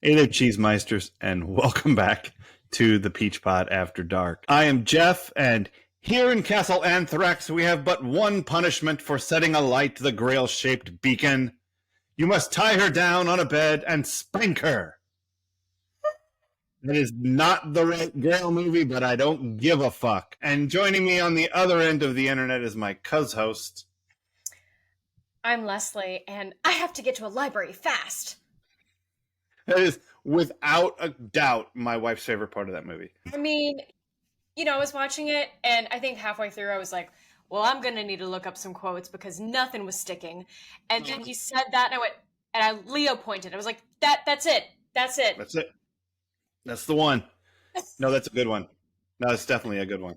Hey there, Cheesemeisters, and welcome back to the Peach Pod After Dark. I am Jeff, and here in Castle Anthrax, we have but one punishment for setting alight the grail-shaped beacon. You must tie her down on a bed and spank her. That is not the right Grail movie, but I don't give a fuck. And joining me on the other end of the internet is my cuz-host. I'm Leslie, and I have to get to a library fast. That is, without a doubt, my wife's favorite part of that movie. I mean, I was watching it, and I think halfway through I was like, well, I'm going to need to look up some quotes because nothing was sticking. And then he said that, and I went, Leo pointed. I was like, that's it. That's it. That's it. That's the one. No, that's a good one. No, it's definitely a good one.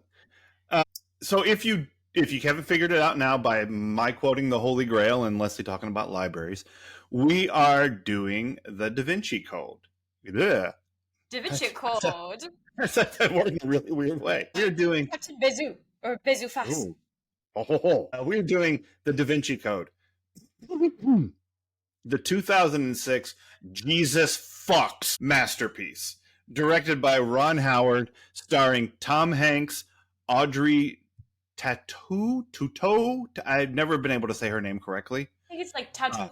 So if you haven't figured it out now by my quoting the Holy Grail and Leslie talking about libraries, we are doing the DaVinci Code. Yeah. DaVinci Code. I said that word in a really weird way. We're doing Bezu, or Bezu fast. We're doing the DaVinci Code. The 2006 Jesus fucks masterpiece, directed by Ron Howard, starring Tom Hanks, Audrey Tautou. I've never been able to say her name correctly. I think it's like Tautou.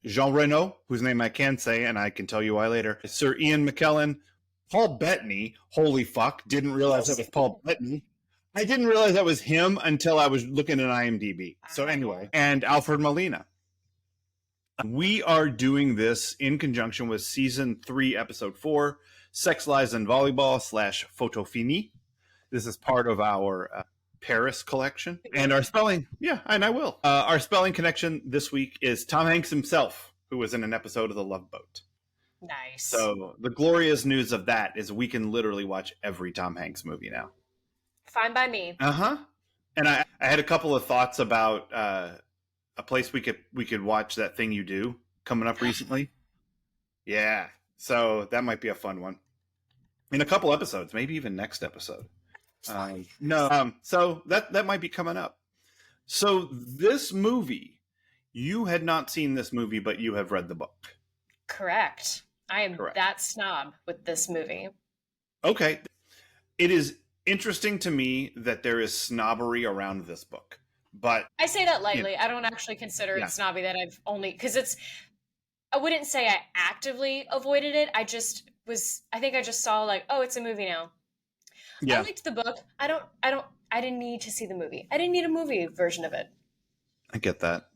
Jean Reno, whose name I can say, and I can tell you why later. Sir Ian McKellen. Paul Bettany. Holy fuck. Didn't realize that was Paul Bettany. I didn't realize that was him until I was looking at IMDb. So anyway, and Alfred Molina. We are doing this in conjunction with Season 3, Episode 4, Sex, Lies, and Volleyball / Photo Fini. This is part of our Paris collection. And our spelling, and I will. Our spelling connection this week is Tom Hanks himself, who was in an episode of The Love Boat. Nice. So the glorious news of that is we can literally watch every Tom Hanks movie now. Fine by me. And I had a couple of thoughts about a place we could watch That Thing You Do coming up recently. Yeah. So that might be a fun one. In a couple episodes, maybe even next episode. So that might be coming up. So this movie, you had not seen this movie, but you have read the book. Correct. I am that snob with this movie. Okay. It is interesting to me that there is snobbery around this book, but I say that lightly. I don't actually consider it snobby that I've only, because I wouldn't say I actively avoided it. I think I just saw like, oh, it's a movie now. Yeah. I liked the book. I didn't need to see the movie. I didn't need a movie version of it. I get that.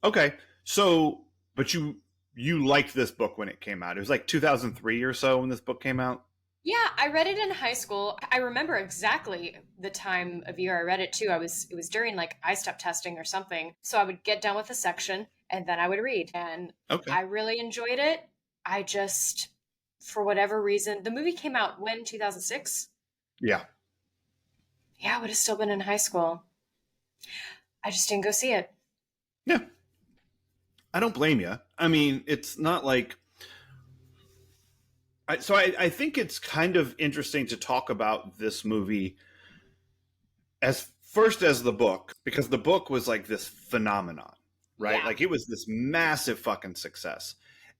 Okay. So, but you liked this book when it came out. It was like 2003 or so when this book came out. Yeah, I read it in high school. I remember exactly the time of year I read it too. It was during like I-step testing or something. So I would get done with a section and then I would read. And I really enjoyed it. I just, for whatever reason, the movie came out when, 2006? Yeah. Yeah, I would have still been in high school. I just didn't go see it. Yeah. I don't blame you. I mean, it's not like... I think it's kind of interesting to talk about this movie as the book, because the book was like this phenomenon, right? Yeah. Like it was this massive fucking success.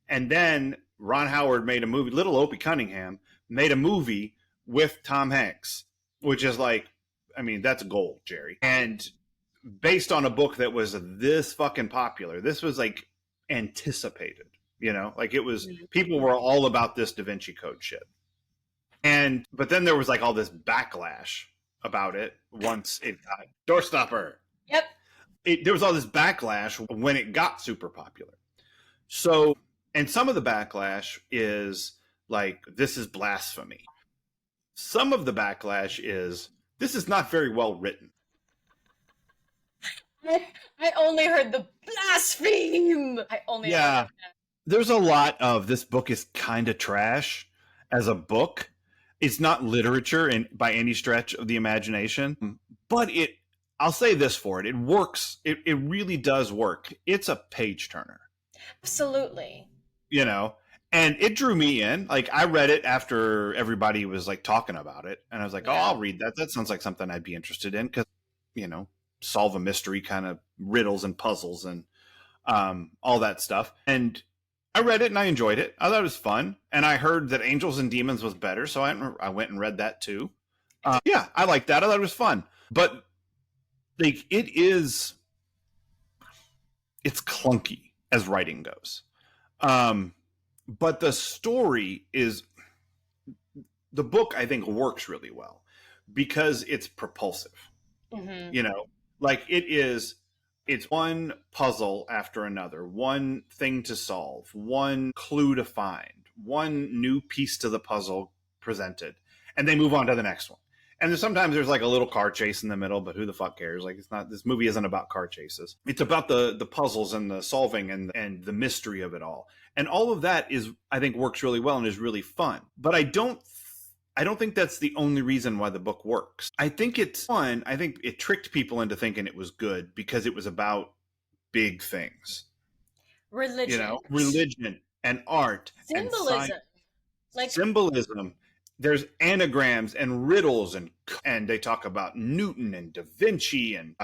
And then Ron Howard made a movie, Little Opie Cunningham made a movie with Tom Hanks, which is like, I mean, that's gold, Jerry. And based on a book that was this fucking popular, this was like anticipated. Like it was, people were all about this DaVinci Code shit. But then there was like all this backlash about it once it got Doorstopper. Yep. There was all this backlash when it got super popular. So, and some of the backlash is like, this is blasphemy. Some of the backlash is, this is not very well written. I only heard the blaspheme. I only heard that. There's a lot of this book is kind of trash as a book. It's not literature by any stretch of the imagination, but I'll say this for it. It works. It really does work. It's a page turner. Absolutely. And it drew me in. Like I read it after everybody was like talking about it. And I was like, oh, I'll read that. That sounds like something I'd be interested in because, solve a mystery kind of riddles and puzzles and all that stuff. And I read it and I enjoyed it. I thought it was fun. And I heard that Angels and Demons was better, so I went and read that too. Yeah, I liked that. I thought it was fun. But like it's clunky as writing goes. But the story is, the book I think works really well because it's propulsive. Mm-hmm. You know, like it's one puzzle after another, one thing to solve, one clue to find, one new piece to the puzzle presented, and they move on to the next one. And sometimes there's like a little car chase in the middle, but who the fuck cares? Like, it's not, this movie isn't about car chases. It's about the puzzles and the solving and the mystery of it all. And all of that is, I think, works really well and is really fun. But I don't think that's the only reason why the book works. I think it's fun. I think it tricked people into thinking it was good because it was about big things. Religion. You know, religion and art. Symbolism. And symbolism. There's anagrams and riddles and they talk about Newton and DaVinci and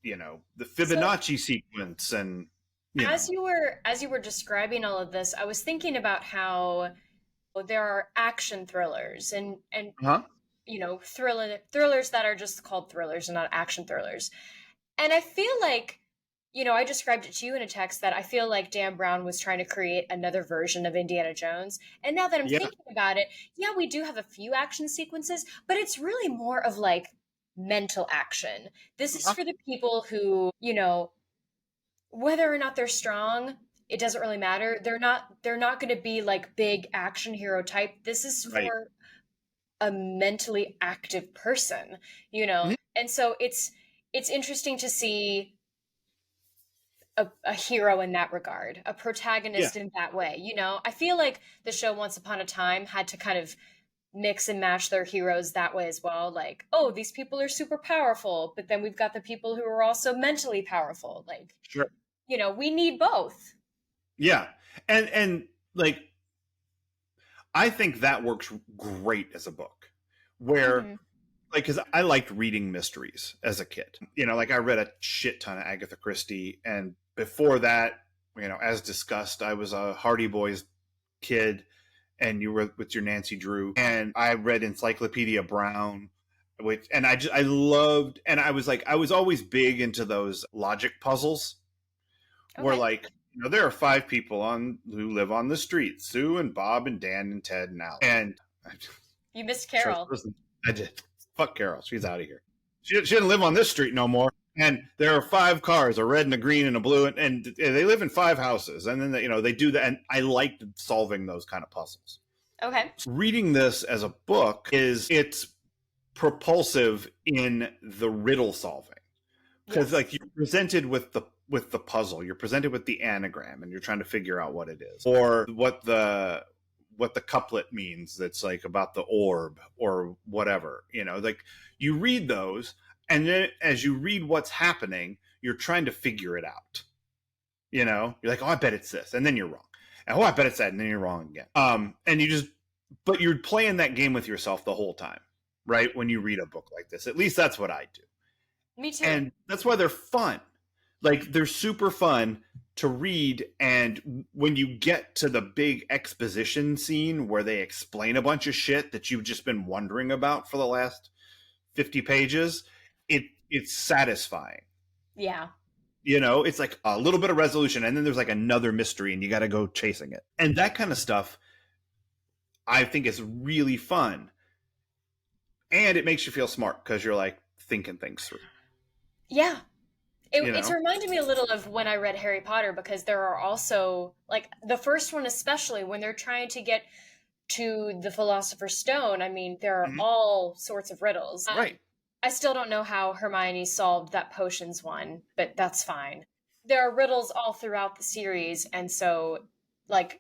the Fibonacci sequence and as you were describing all of this, I was thinking about how there are action thrillers and thrillers that are just called thrillers and not action thrillers. And I feel like, I described it to you in a text that I feel like Dan Brown was trying to create another version of Indiana Jones. And now that I'm thinking about it, we do have a few action sequences, but it's really more of like mental action. This is for the people who, whether or not they're strong, it doesn't really matter. They're not going to be like big action hero type. This is for a mentally active person, Mm-hmm. And so it's interesting to see a hero in that regard, a protagonist in that way. I feel like the show Once Upon a Time had to kind of mix and match their heroes that way as well. Like, oh, these people are super powerful, but then we've got the people who are also mentally powerful. Like, sure. We need both. Yeah. And like, I think that works great as a book where, like, because I liked reading mysteries as a kid. Like I read a shit ton of Agatha Christie. And before that, as discussed, I was a Hardy Boys kid and you were with your Nancy Drew. And I read Encyclopedia Brown, I loved, and I was always big into those logic puzzles where like, there are 5 people who live on the street, Sue and Bob and Dan and Ted and Al. And you missed Carol. I did. Fuck Carol. She's out of here. She didn't live on this street no more. And there are 5 cars, a red and a green and a blue, and they live in 5 houses. And then they do that. And I liked solving those kind of puzzles. Okay. Reading this as a book it's propulsive in the riddle solving because like you're presented with the puzzle, you're presented with the anagram, and you're trying to figure out what it is or what the couplet means. That's like about the orb or whatever. Like you read those. And then as you read what's happening, you're trying to figure it out. You're like, oh, I bet it's this. And then you're wrong. And, oh, I bet it's that. And then you're wrong again. But you're playing that game with yourself the whole time, right? When you read a book like this, at least that's what I do. Me too. And that's why they're fun. Like they're super fun to read. And when you get to the big exposition scene where they explain a bunch of shit that you've just been wondering about for the last 50 pages, it's satisfying. Yeah. It's like a little bit of resolution and then there's like another mystery and you got to go chasing it. And that kind of stuff I think is really fun. And it makes you feel smart because you're like thinking things through. Yeah. It's reminded me a little of when I read Harry Potter, because there are also like the first one, especially when they're trying to get to the Philosopher's Stone. I mean, there are all sorts of riddles. Right. I still don't know how Hermione solved that potions one, but that's fine. There are riddles all throughout the series, and so, like,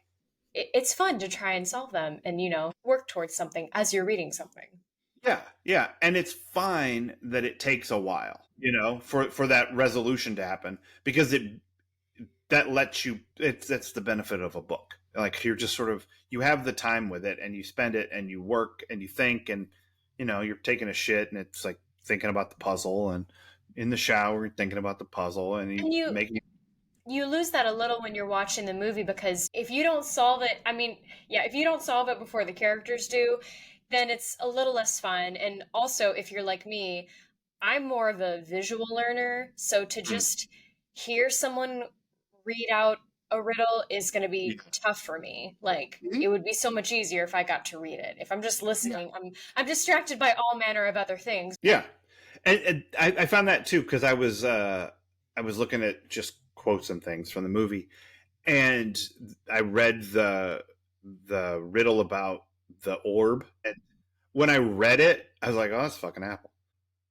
it's fun to try and solve them and, work towards something as you're reading something. Yeah. And it's fine that it takes a while, for that resolution to happen, because that lets you, that's the benefit of a book. Like, you're just sort of, you have the time with it and you spend it and you work and you think and, you're taking a shit and it's like thinking about the puzzle, and in the shower, you're thinking about the puzzle and you making. You lose that a little when you're watching the movie, because if you don't solve it, I mean, yeah, if you don't solve it before the characters do, then it's a little less fun. And also, if you're like me, I'm more of a visual learner, so to just hear someone read out a riddle is going to be tough for me. Like, it would be so much easier if I got to read it. If I'm just listening, I'm distracted by all manner of other things. Yeah, and I found that too, because I was looking at just quotes and things from the movie, and I read the riddle about the orb, and when I read it, I was like, "Oh, that's fucking Apple."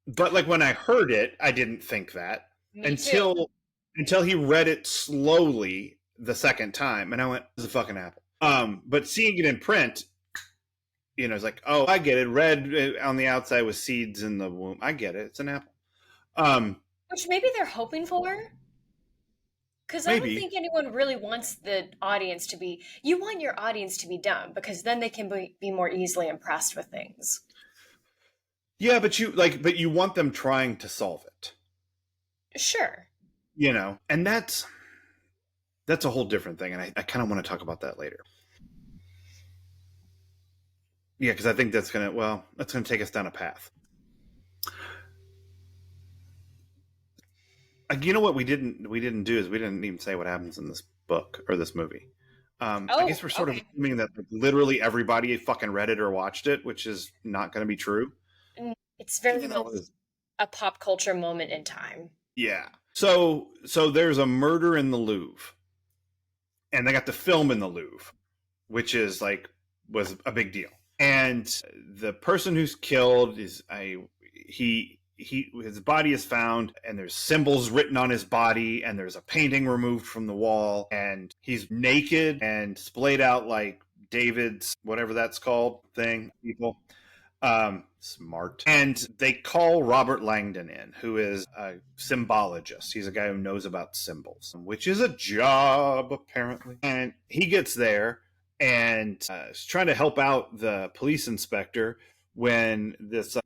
But like when I heard it, I didn't think that until he read it slowly the second time, and I went, "It's a fucking Apple." But seeing it in print, you know, it's like, "Oh, I get it. Red on the outside with seeds in the womb. I get it. It's an apple." Which maybe they're hoping for. Because I don't think anyone really wants the audience to be... You want your audience to be dumb, because then they can be more easily impressed with things. Yeah, but you want them trying to solve it. Sure. You know, and that's a whole different thing, and I kind of want to talk about that later. Yeah, because I think that's gonna take us down a path. You know what we didn't do is we didn't even say what happens in this book or this movie. I guess we're sort of assuming that literally everybody fucking read it or watched it, which is not going to be true. It's very much a pop culture moment in time. Yeah. So there's a murder in the Louvre, and they got the film in the Louvre, which was a big deal. And the person who's killed is his body is found, and there's symbols written on his body, and there's a painting removed from the wall, and he's naked and splayed out like David's whatever that's called thing. People, smart, and they call Robert Langdon in, who is a symbologist. He's a guy who knows about symbols, which is a job apparently. And he gets there and is trying to help out the police inspector when this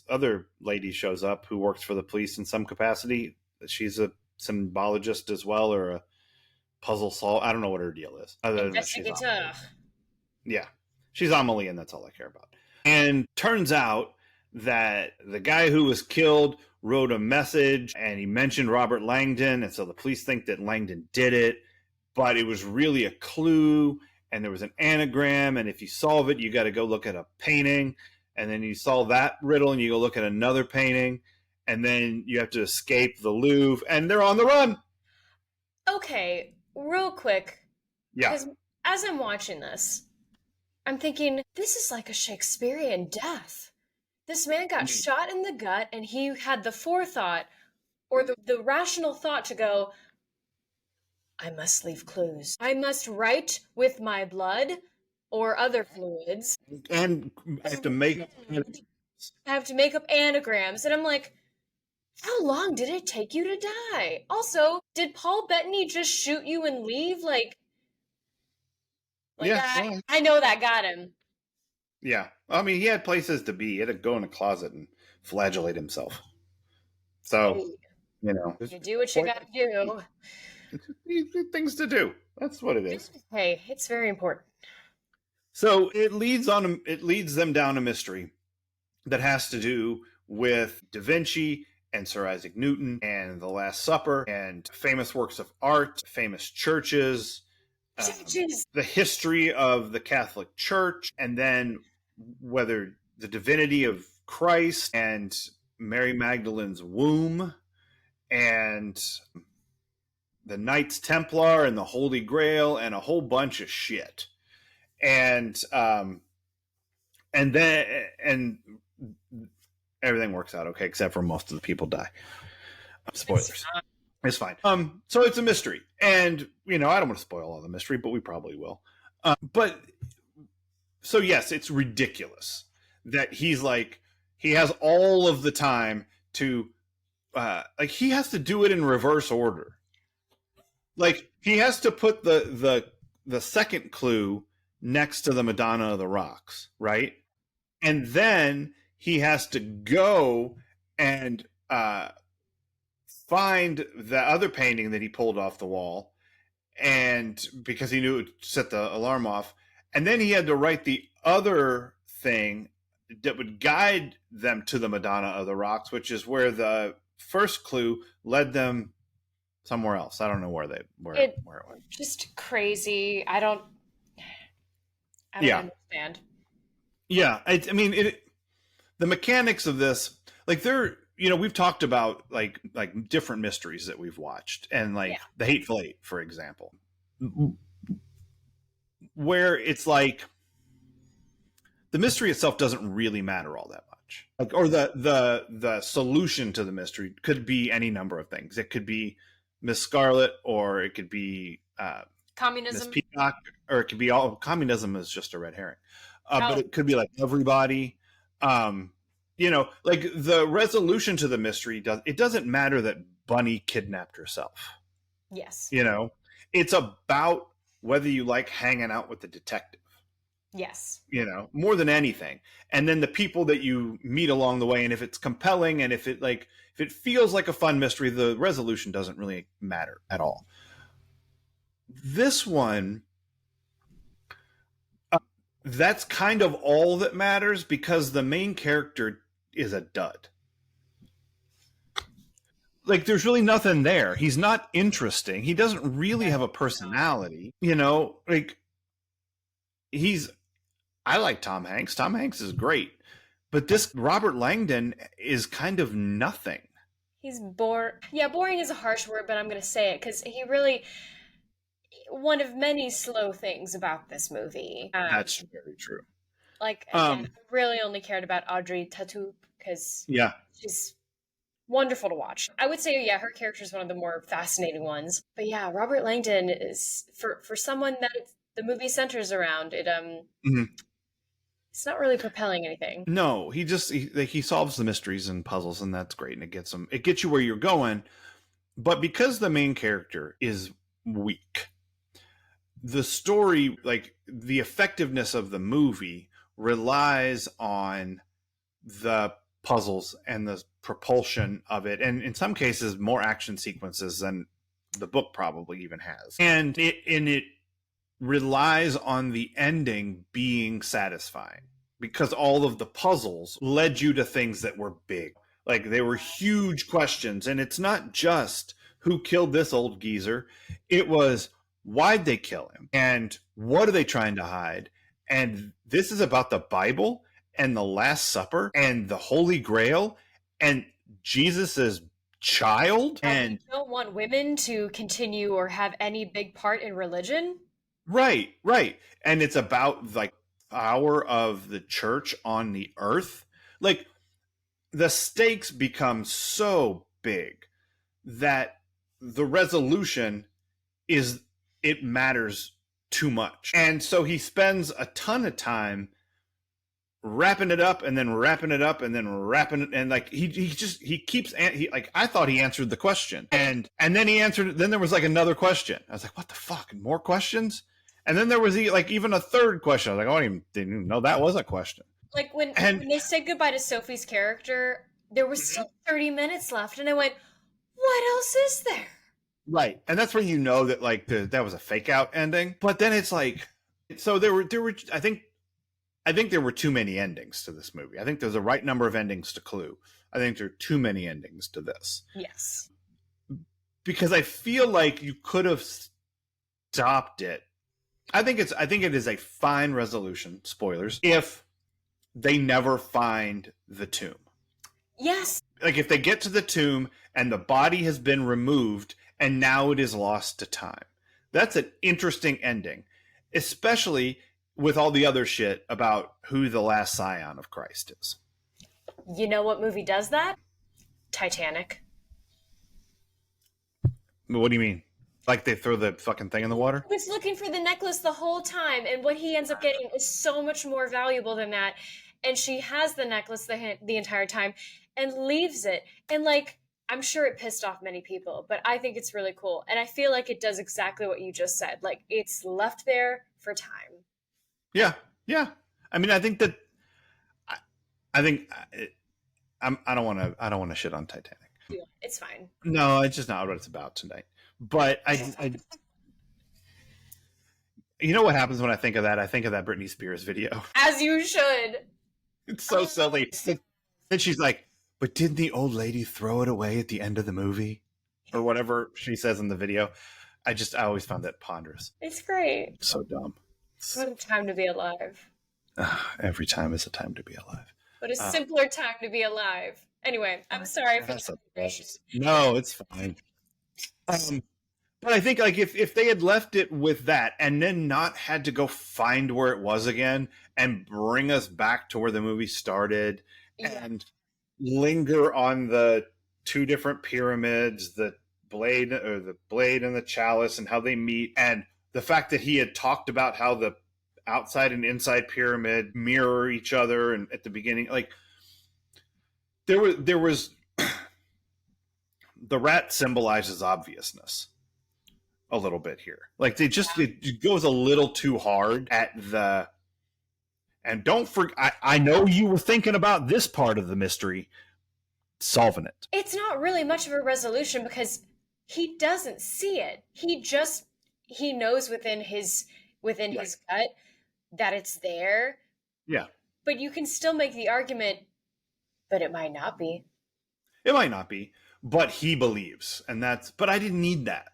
other lady shows up who works for the police in some capacity. She's a symbologist as well, or a puzzle solver. I don't know what her deal is. Investigator. Yeah. She's Amelie, and that's all I care about. And turns out that the guy who was killed wrote a message, and he mentioned Robert Langdon, and so the police think that Langdon did it, but it was really a clue, and there was an anagram, and if you solve it, you got to go look at a painting. And then you solve that riddle, and you go look at another painting, and then you have to escape the Louvre, and they're on the run. Okay, real quick. Yeah. Because as I'm watching this, I'm thinking, this is like a Shakespearean death. This man got shot in the gut, and he had the forethought, or the rational thought to go, I must leave clues. I must write with my blood or other fluids. And I have to make up anagrams. And I'm like, how long did it take you to die? Also, did Paul Bettany just shoot you and leave? Yeah. I know that got him. Yeah. I mean, he had places to be. He had to go in a closet and flagellate himself. So, you know. You do what you gotta do. Things to do. That's what it is. Hey, it's very important. So it leads them down a mystery that has to do with Da Vinci and Sir Isaac Newton and the Last Supper and famous works of art, famous churches, the history of the Catholic Church, and then whether the divinity of Christ and Mary Magdalene's womb and the Knights Templar and the Holy Grail and a whole bunch of shit. And everything works out okay, except for most of the people die. Spoilers. It's fine. So it's a mystery, and you know I don't want to spoil all the mystery, but we probably will. But so yes, it's ridiculous that he has all of the time to he has to do it in reverse order. Like he has to put the second clue next to the Madonna of the Rocks, right? And then he has to go and find the other painting that he pulled off the wall, and because he knew it would set the alarm off, and then he had to write the other thing that would guide them to the Madonna of the Rocks, which is where the first clue led them somewhere else. I don't know where it went. Just crazy. I don't understand. Yeah, I mean, the mechanics of this, like we've talked about like different mysteries that we've watched, and like The Hateful Eight, for example, where it's like the mystery itself doesn't really matter all that much. Like, or the solution to the mystery could be any number of things. It could be Miss Scarlet, or it could be communism, Miss Peacock, or it could be all communism is just a red herring. But it could be like everybody. Like the resolution to the mystery doesn't matter that Bunny kidnapped herself. Yes. It's about whether you like hanging out with the detective. Yes. More than anything. And then the people that you meet along the way, and if it's compelling, and if it feels like a fun mystery, the resolution doesn't really matter at all. This one, that's kind of all that matters, because the main character is a dud. Like, there's really nothing there. He's not interesting. He doesn't really have a personality. Like, I like Tom Hanks. Tom Hanks is great. But this Robert Langdon is kind of nothing. He's boring. Yeah, boring is a harsh word, but I'm going to say it because he really... one of many slow things about this movie. That's very true. Like, again, I really only cared about Audrey Tautou because she's wonderful to watch. I would say, her character is one of the more fascinating ones. But yeah, Robert Langdon is, for someone that the movie centers around, it's not really propelling anything. No, he solves the mysteries and puzzles, and that's great, and it gets you where you're going. But because the main character is weak, the story, like the effectiveness of the movie, relies on the puzzles and the propulsion of it, and in some cases more action sequences than the book probably even has. And it relies on the ending being satisfying, because all of the puzzles led you to things that were big. Like, they were huge questions, and it's not just who killed this old geezer. It was, why'd they kill him? And what are they trying to hide? And this is about the Bible and the Last Supper and the Holy Grail and Jesus's child. And you don't want women to continue or have any big part in religion? Right. And it's about like power of the church on the earth. Like, the stakes become so big that the resolution it matters too much. And so he spends a ton of time wrapping it up and then wrapping it up and then wrapping it, and like he keeps like, I thought he answered the question, and then he answered, then there was like another question. I was like, what the fuck, more questions? And then there was like even a third question. I was like, oh, I didn't even know that was a question. Like when they said goodbye to Sophie's character, there was still 30 minutes left, and I went, what else is there? Right. And that's when you know that like that was a fake out ending. But then it's like, so there were I think there were too many endings to this movie. I think there's a right number of endings to Clue. I think there are too many endings to this. Yes. Because I feel like you could have stopped it. I think it is a fine resolution, spoilers, if they never find the tomb. Yes. Like, if they get to the tomb and the body has been removed and now it is lost to time. That's an interesting ending, especially with all the other shit about who the last scion of Christ is. You know what movie does that? Titanic. What do you mean? Like, they throw the fucking thing in the water? He was looking for the necklace the whole time, and what he ends up getting is so much more valuable than that. And she has the necklace the entire time and leaves it. And like, I'm sure it pissed off many people, but I think it's really cool. And I feel like it does exactly what you just said. Like, it's left there for time. Yeah. I mean, I think that I don't want to shit on Titanic. It's fine. No, it's just not what it's about tonight. But I you know what happens when I think of that? I think of that Britney Spears video. As you should. It's so silly. And she's like, but didn't the old lady throw it away at the end of the movie? Or whatever she says in the video. I always found that ponderous. It's great. So dumb. What a time to be alive. Every time is a time to be alive. What a simpler time to be alive. Anyway, I'm sorry for No, it's fine. But I think like if they had left it with that and then not had to go find where it was again and bring us back to where the movie started and linger on the two different pyramids, the blade and the chalice and how they meet, and the fact that he had talked about how the outside and inside pyramid mirror each other, and at the beginning, like there was the rat symbolizes obviousness a little bit here. Like it goes a little too hard at the, and don't forget, I know you were thinking about this part of the mystery, solving it. It's not really much of a resolution because he doesn't see it. He knows within his gut that it's there. Yeah. But you can still make the argument, but it might not be. It might not be, but he believes, but I didn't need that.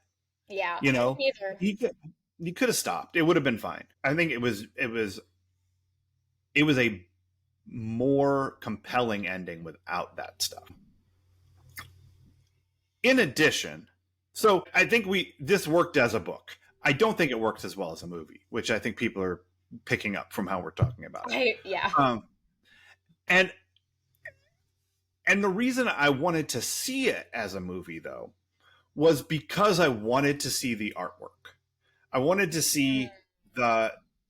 Yeah. You know, neither. He could have stopped. It would have been fine. I think it was a more compelling ending without that stuff. In addition, so I think this worked as a book. I don't think it works as well as a movie, which I think people are picking up from how we're talking about it. Yeah. And the reason I wanted to see it as a movie, though, was because I wanted to see the artwork. I wanted to see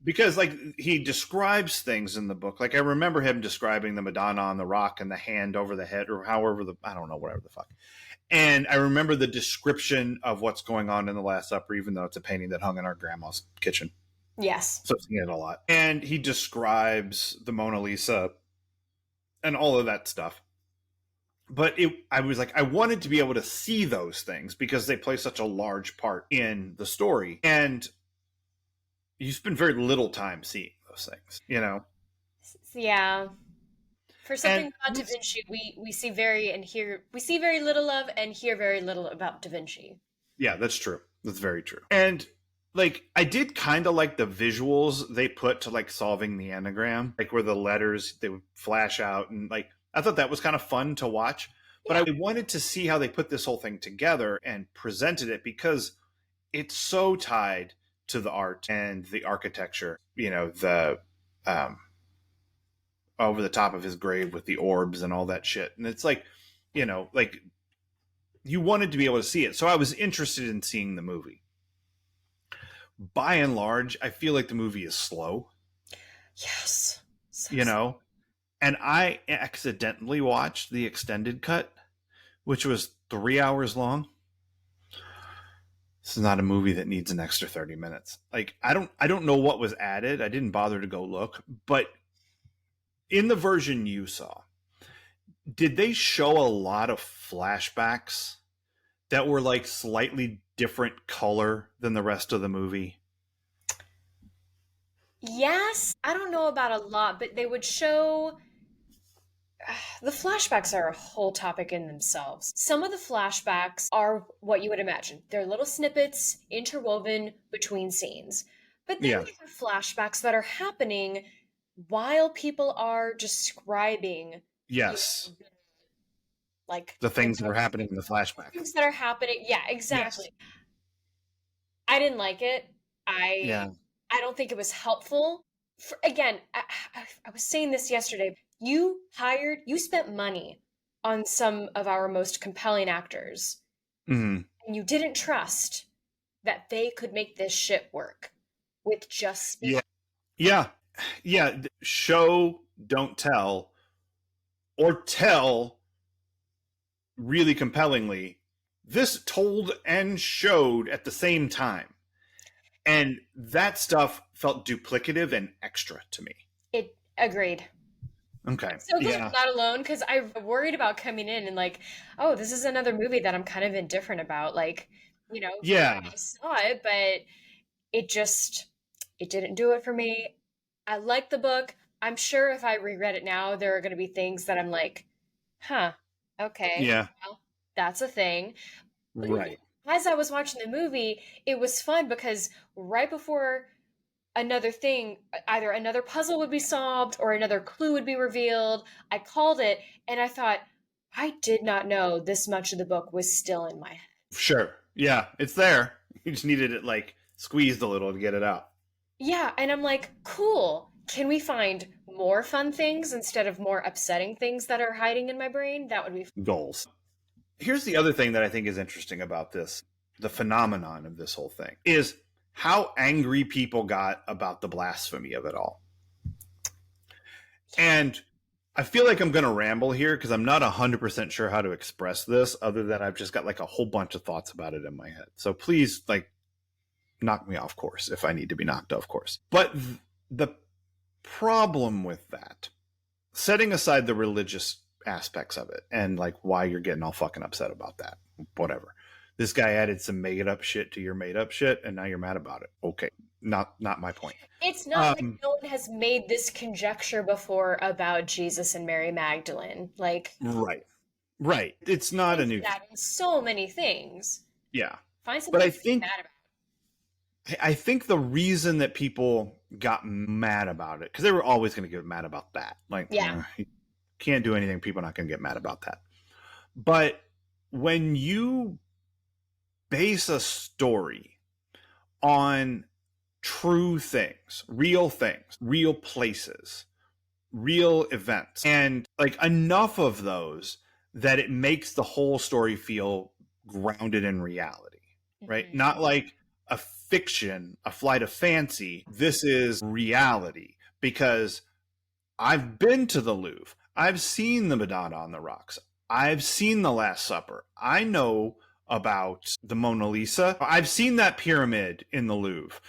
because like he describes things in the book. Like I remember him describing the Madonna on the rock and the hand over the head, or I don't know, whatever the fuck. And I remember the description of what's going on in the Last Supper, even though it's a painting that hung in our grandma's kitchen. Yes. So I've seen it a lot. And he describes the Mona Lisa and all of that stuff. But I was like, I wanted to be able to see those things because they play such a large part in the story. And you spend very little time seeing those things, you know? Yeah. For something about DaVinci, we see very little of and hear very little about DaVinci. Yeah, that's true. That's very true. And like, I did kind of like the visuals they put to like solving the anagram, like where the letters, they would flash out, and like, I thought that was kind of fun to watch, but I wanted to see how they put this whole thing together and presented it because it's so tied to the art and the architecture, you know, the over the top of his grave with the orbs and all that shit. And it's like, you know, like you wanted to be able to see it. So I was interested in seeing the movie. By and large, I feel like the movie is slow. Yes. So you know, and I accidentally watched the extended cut, which was 3 hours long. This is not a movie that needs an extra 30 minutes. Like, I don't know what was added. I didn't bother to go look, but in the version you saw, did they show a lot of flashbacks that were like slightly different color than the rest of the movie? Yes. I don't know about a lot, but they would show. The flashbacks are a whole topic in themselves. Some of the flashbacks are what you would imagine. They're little snippets interwoven between scenes. But then there are flashbacks that are happening while people are describing. Yes. Like the things that are happening in the flashback. Things that are happening. Yeah, exactly. Yes. I didn't like it. I don't think it was helpful. Again, I was saying this yesterday. You spent money on some of our most compelling actors, and you didn't trust that they could make this shit work with just speed. Yeah. Show, don't tell, or tell really compellingly. This told and showed at the same time. And that stuff felt duplicative and extra to me. Agreed. Okay. So glad I'm not alone, because I worried about coming in and like, oh, this is another movie that I'm kind of indifferent about. Like, Yeah. I saw it, but it didn't do it for me. I like the book. I'm sure if I reread it now, there are going to be things that I'm like, huh, okay, Yeah. well, that's a thing. But Right. as I was watching the movie, it was fun because right before another thing, either another puzzle would be solved or another clue would be revealed, I called it and I thought, I did not know this much of the book was still in my head. Sure. Yeah, it's there. You just needed it like squeezed a little to get it out. Yeah, and I'm like, cool. Can we find more fun things instead of more upsetting things that are hiding in my brain? That would be fun. Goals. Here's the other thing that I think is interesting about this, the phenomenon of this whole thing, is how angry people got about the blasphemy of it all. And I feel like I'm going to ramble here because I'm not 100% sure how to express this other than I've just got like a whole bunch of thoughts about it in my head. So please, like, knock me off course if I need to be knocked off course. But the problem with that, setting aside the religious aspects of it and like why you're getting all fucking upset about that, whatever. This guy added some made up shit to your made up shit and now you're mad about it. Okay. Not my point. It's not like no one has made this conjecture before about Jesus and Mary Magdalene. Like, right. It's not a new thing. So many things. Yeah. Find something to be mad about. I think the reason that people got mad about it, because they were always going to get mad about that. Like, you can't do anything. People are not going to get mad about that. But when you base a story on true things, real places, real events, and like enough of those that it makes the whole story feel grounded in reality, right? Mm-hmm. Not like a fiction, a flight of fancy. This is reality because I've been to the Louvre. I've seen the Madonna on the Rocks. I've seen the Last Supper. I know about the Mona Lisa. I've seen that pyramid in the Louvre.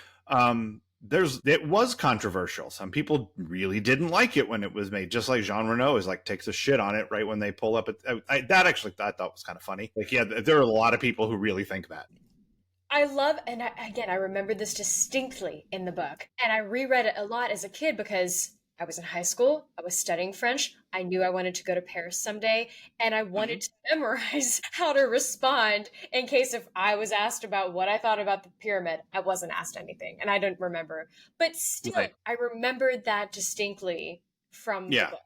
It was controversial. Some people really didn't like it when it was made, just like Jean Reno is like takes a shit on it right when they pull up. That actually I thought was kind of funny. Like, yeah, there are a lot of people who really think that. I love, and I remember this distinctly in the book, and I reread it a lot as a kid because I was in high school, I was studying French, I knew I wanted to go to Paris someday, and I wanted to memorize how to respond in case if I was asked about what I thought about the pyramid. I wasn't asked anything, and I don't remember. But still, I remembered that distinctly from the book.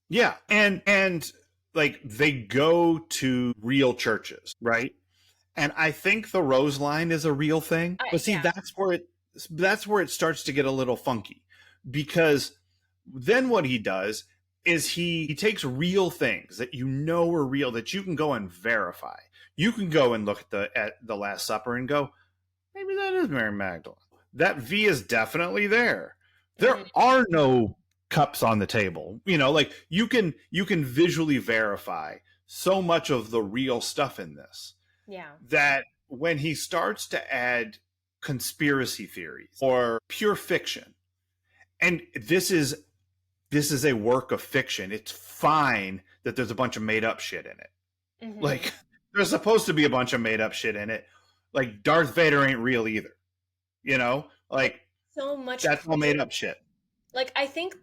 Yeah, and like they go to real churches, right? And I think the Rose line is a real thing. But see, that's where it starts to get a little funky. Because then what he does is he takes real things that you know are real, that you can go and verify. You can go and look at the Last Supper and go, maybe that is Mary Magdalene. That V is definitely there. There are no cups on the table. Like you can visually verify so much of the real stuff in this. Yeah. That when he starts to add conspiracy theories or pure fiction, and this is a work of fiction, it's fine that there's a bunch of made up shit in it. Mm-hmm. Like there's supposed to be a bunch of made up shit in it. Like Darth Vader ain't real either. Like so much that's all made up shit. Like I think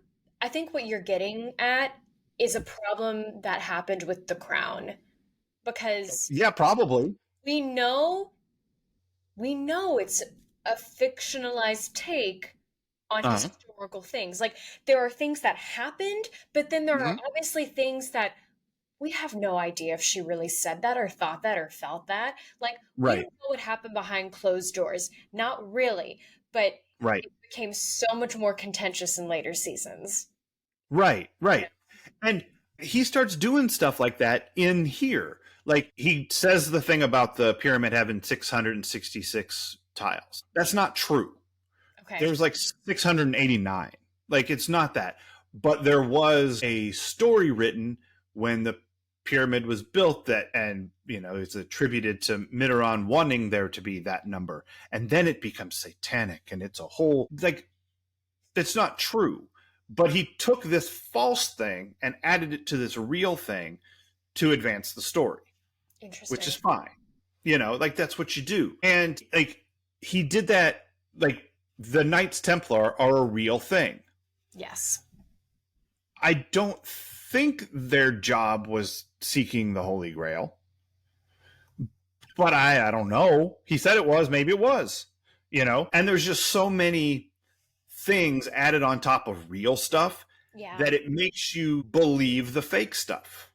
what you're getting at is a problem that happened with The Crown. Because probably we know it's a fictionalized take on historical things. Like there are things that happened, but then there are obviously things that we have no idea if she really said that or thought that or felt that. Like we don't know what happened behind closed doors. Not really, but it became so much more contentious in later seasons. Right. And he starts doing stuff like that in here. Like he says the thing about the pyramid having 666 tiles. That's not true. Okay. There's like 689. Like it's not that. But there was a story written when the pyramid was built and it's attributed to Mitterrand wanting there to be that number. And then it becomes satanic and it's a whole, like, it's not true. But he took this false thing and added it to this real thing to advance the story. Interesting. Which is fine. You know, like that's what you do. And like he did that, like the Knights Templar are a real thing. Yes. I don't think their job was seeking the Holy Grail. But I don't know. He said it was, maybe it was. You know? And there's just so many things added on top of real stuff that it makes you believe the fake stuff.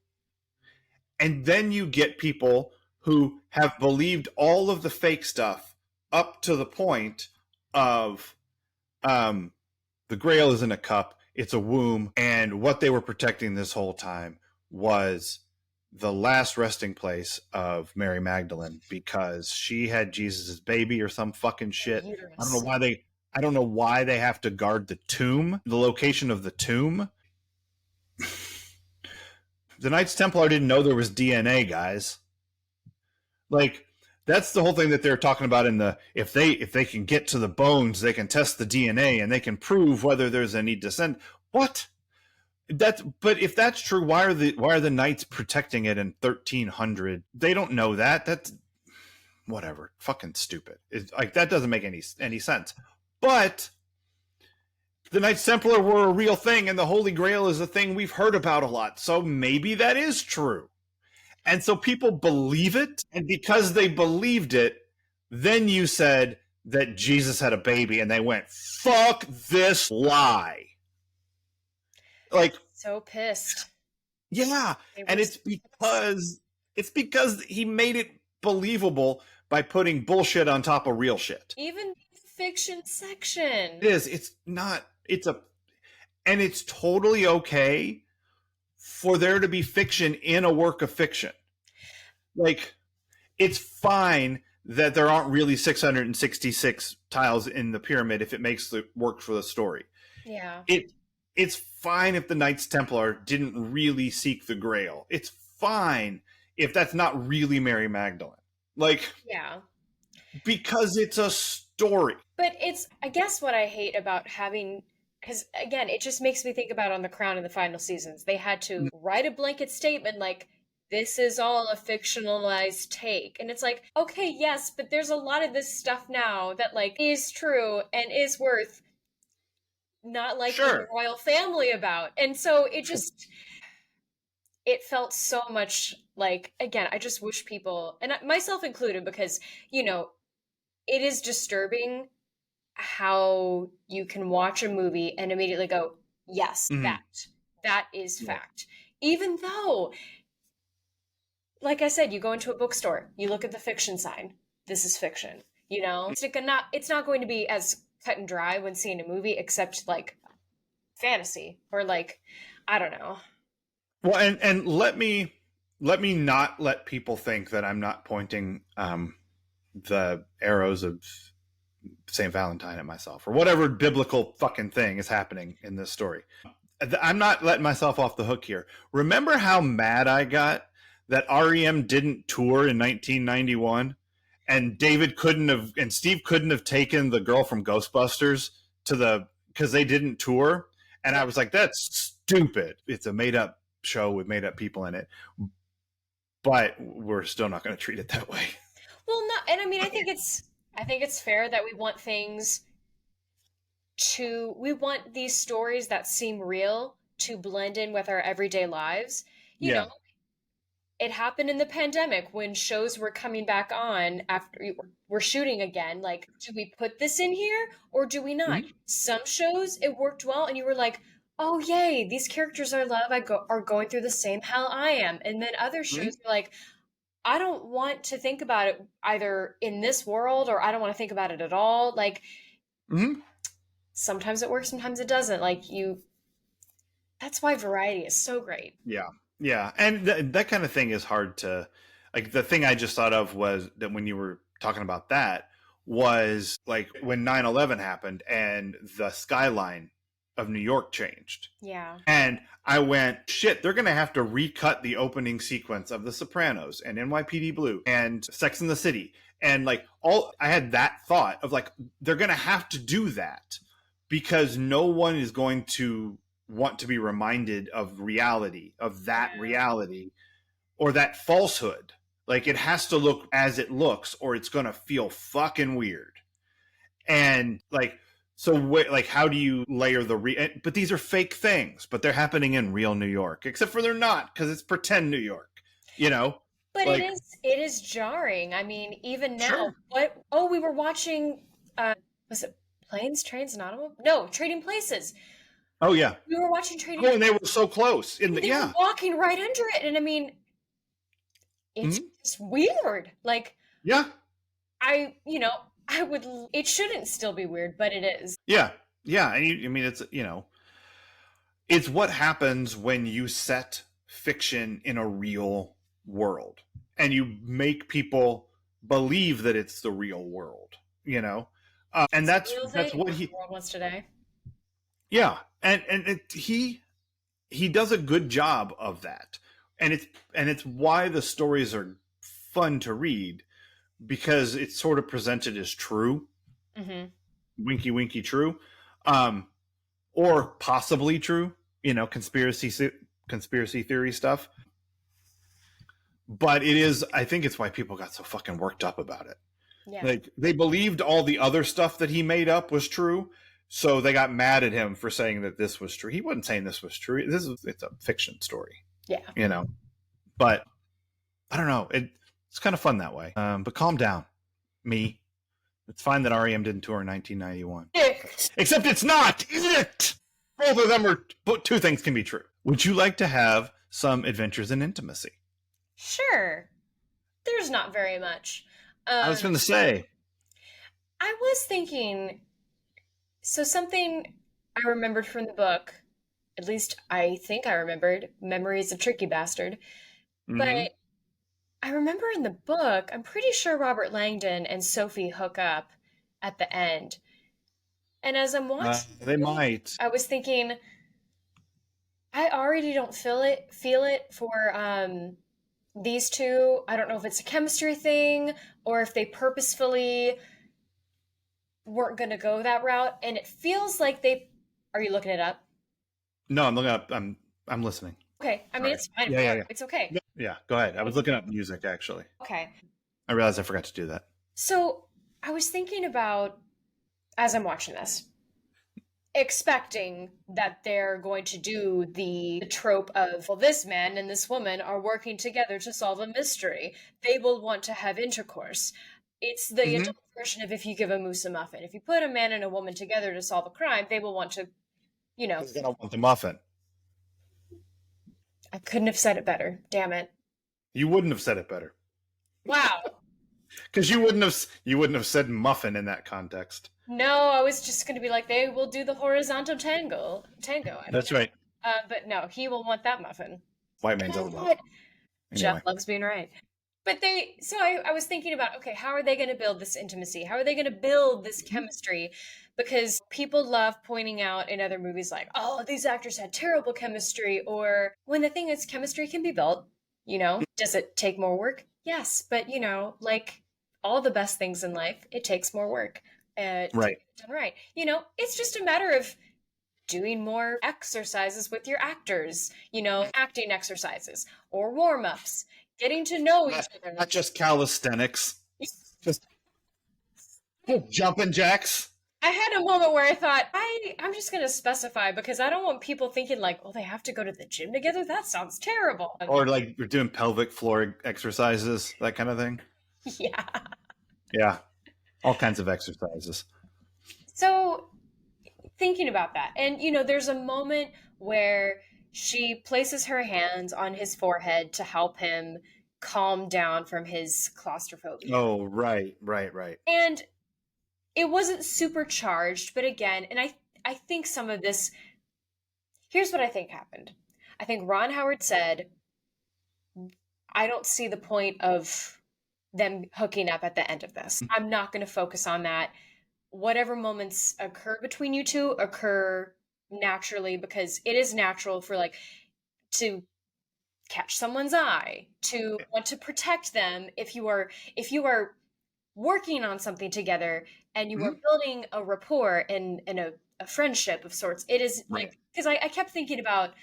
And then you get people who have believed all of the fake stuff up to the point of the Grail isn't a cup, it's a womb. And what they were protecting this whole time was the last resting place of Mary Magdalene, because she had Jesus's baby or some fucking shit. I don't know why they have to guard the tomb, the location of the tomb. The Knights Templar didn't know there was DNA, guys. Like, that's the whole thing that they're talking about in the, if they can get to the bones, they can test the DNA and they can prove whether there's any descent. What? But if that's true, why are the knights protecting it in 1300? They don't know that. That's whatever. Fucking stupid. It's like, that doesn't make any sense. But the Knights Templar were a real thing, and the Holy Grail is a thing we've heard about a lot. So maybe that is true. And so people believe it, and because they believed it, then you said that Jesus had a baby, and they went, fuck this lie. Like, so pissed. Yeah, and it's because he made it believable by putting bullshit on top of real shit. Even the fiction section. It is. And it's totally okay for there to be fiction in a work of fiction. Like, it's fine that there aren't really 666 tiles in the pyramid if it makes the work for the story. Yeah. It's fine if the Knights Templar didn't really seek the Grail. It's fine if that's not really Mary Magdalene. Like, yeah, because it's a story. But it's, I guess, what I hate about having, because again, it just makes me think about on The Crown in the final seasons. They had to write a blanket statement like, this is all a fictionalized take. And it's like, okay, yes, but there's a lot of this stuff now that like is true and is worth not liking the royal family about. And so it just, it felt so much like, again, I just wish people, and myself included, because, you know, it is disturbing how you can watch a movie and immediately go, yes, that is fact. Even though, like I said, you go into a bookstore, you look at the fiction sign, this is fiction, you know? It's not going to be as cut and dry when seeing a movie, except like fantasy or like, I don't know. Well, and let me not let people think that I'm not pointing the arrows of St. Valentine at myself or whatever biblical fucking thing is happening in this story. I'm not letting myself off the hook here. Remember how mad I got that REM didn't tour in 1991 and Steve couldn't have taken the girl from Ghostbusters because they didn't tour. And I was like, that's stupid. It's a made up show with made up people in it. But we're still not going to treat it that way. Well, no, and I mean, I think it's fair that we want we want these stories that seem real to blend in with our everyday lives. You know, it happened in the pandemic when shows were coming back on after we're shooting again. Like, do we put this in here or do we not? Mm-hmm. Some shows, it worked well and you were like, oh, yay, these characters I love are going through the same hell I am. And then other shows are like, I don't want to think about it either in this world or I don't want to think about it at all. Like, sometimes it works, sometimes it doesn't. Like, that's why variety is so great. Yeah. Yeah. And that kind of thing is hard to, like, the thing I just thought of was that when you were talking about that was like when 9/11 happened and the skyline of New York changed. Yeah. And I went, shit, they're going to have to recut the opening sequence of The Sopranos and NYPD Blue and Sex and the City. And like I had that thought of like, they're going to have to do that because no one is going to want to be reminded of reality, of that reality, or that falsehood. Like, it has to look as it looks, or it's going to feel fucking weird. And like, so like, how do you layer but these are fake things, but they're happening in real New York, except for they're not, because it's pretend New York, you know? But like, it is jarring. I mean, even now, we were watching, was it Planes, Trains, and Automobiles? No, Trading Places. Oh yeah. We were watching Trading Places. And they were so close they were walking right under it. And I mean, it's just weird. Like, it shouldn't still be weird, but it is. Yeah. Yeah. And it's, it's what happens when you set fiction in a real world and you make people believe that it's the real world, and that's what the world wants today. Yeah. And he does a good job of that. And it's why the stories are fun to read, because it's sort of presented as true, winky, winky true, or possibly true, conspiracy theory stuff. But I think it's why people got so fucking worked up about it. Yeah. Like, they believed all the other stuff that he made up was true, so they got mad at him for saying that this was true. He wasn't saying this was true. It's a fiction story. Yeah. But I don't know. It's kind of fun that way. But calm down, me. It's fine that REM didn't tour in 1991. Except it's not, isn't it? Both of them but two things can be true. Would you like to have some adventures in intimacy? Sure. There's not very much. I was going to say. I was thinking, so something I remembered from the book, at least I think I remembered, memory is a tricky bastard. Mm-hmm. But I remember in the book, I'm pretty sure Robert Langdon and Sophie hook up at the end. And as I'm watching, they might. I was thinking, I already don't feel it for these two. I don't know if it's a chemistry thing or if they purposefully weren't going to go that route. And it feels like are you looking it up? No, I'm looking up. I'm listening. Okay. I mean, it's fine. Yeah. It's okay. Yeah, go ahead. I was looking up music, actually. Okay. I realized I forgot to do that. So I was thinking about, as I'm watching this, expecting that they're going to do the trope of, well, this man and this woman are working together to solve a mystery. They will want to have intercourse. It's the adult version of if you give a moose a muffin. If you put a man and a woman together to solve a crime, they will want to, He's going to want the muffin. I couldn't have said it better. Damn it. You wouldn't have said it better. Wow. Because you wouldn't have said muffin in that context. No, I was just going to be like, they will do the horizontal tango. That's right. But no, he will want that muffin. White man's all about. Jeff loves being right. But I was thinking about, okay, how are they going to build this intimacy? How are they going to build this chemistry? Because people love pointing out in other movies like, oh, these actors had terrible chemistry. Or when the thing is, chemistry can be built, Does it take more work? Yes. But, like all the best things in life, it takes more work. Right. Done right. It's just a matter of doing more exercises with your actors, acting exercises or warm-ups, getting to know each other. Not just calisthenics. Just jumping jacks. I had a moment where I thought, I'm just going to specify because I don't want people thinking like, oh, they have to go to the gym together? That sounds terrible. Or like you're doing pelvic floor exercises, that kind of thing. Yeah. Yeah. All kinds of exercises. So thinking about that, and there's a moment where she places her hands on his forehead to help him calm down from his claustrophobia. Oh, right. And it wasn't supercharged, but again, and I think some of this, here's what I think happened. I think Ron Howard said, I don't see the point of them hooking up at the end of this. I'm not going to focus on that. Whatever moments occur between you two occur naturally, because it is natural for to catch someone's eye, to want to protect them. If you are working on something together and you are building a rapport and a friendship of sorts. It is like, because I kept thinking about,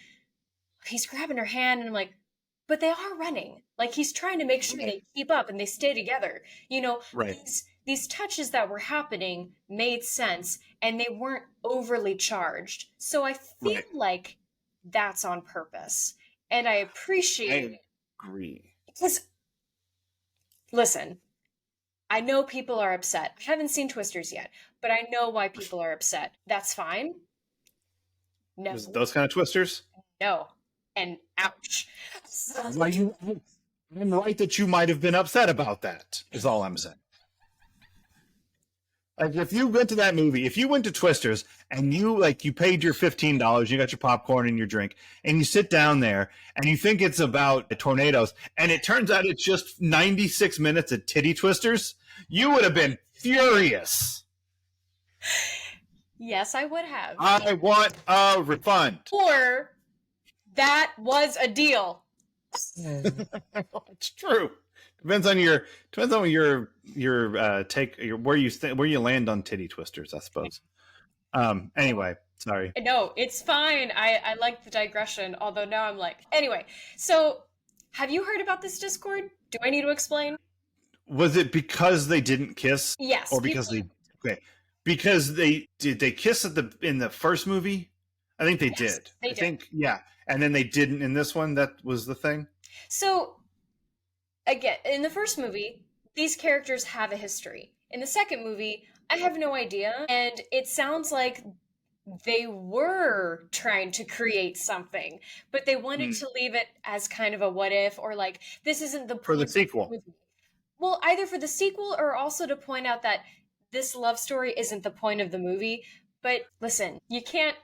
he's grabbing her hand, and I'm like, but they are running. Like, he's trying to make sure they keep up and they stay together. You know, these touches that were happening made sense, and they weren't overly charged. So I feel like that's on purpose. And I appreciate it. I agree. Because, listen, I know people are upset. I haven't seen Twisters yet, but I know why people are upset. That's fine. No. Those kind of twisters? No. And ouch. I'm right that you might have been upset about that, is all I'm saying. Like, if you went to that movie, if you went to Twisters and you paid your $15, you got your popcorn and your drink, and you sit down there and you think it's about tornadoes, and it turns out it's just 96 minutes of titty twisters, you would have been furious. Yes, I would have. I want a refund. Or that was a deal. It's true. Depends on your take, where you land on titty twisters, I suppose. Anyway, sorry. No, it's fine. I like the digression, although now I'm like, anyway. So, have you heard about this Discord? Do I need to explain? Was it because they didn't kiss? Yes. Or because because they kiss in the first movie? I think they did. I think, yeah. And then they didn't in this one. That was the thing. So, again, in the first movie, these characters have a history. In the second movie, I have no idea. And it sounds like they were trying to create something, but they wanted to leave it as kind of a what if, or like, this isn't the point for the sequel. Well, either for the sequel or also to point out that this love story isn't the point of the movie. But listen, you can't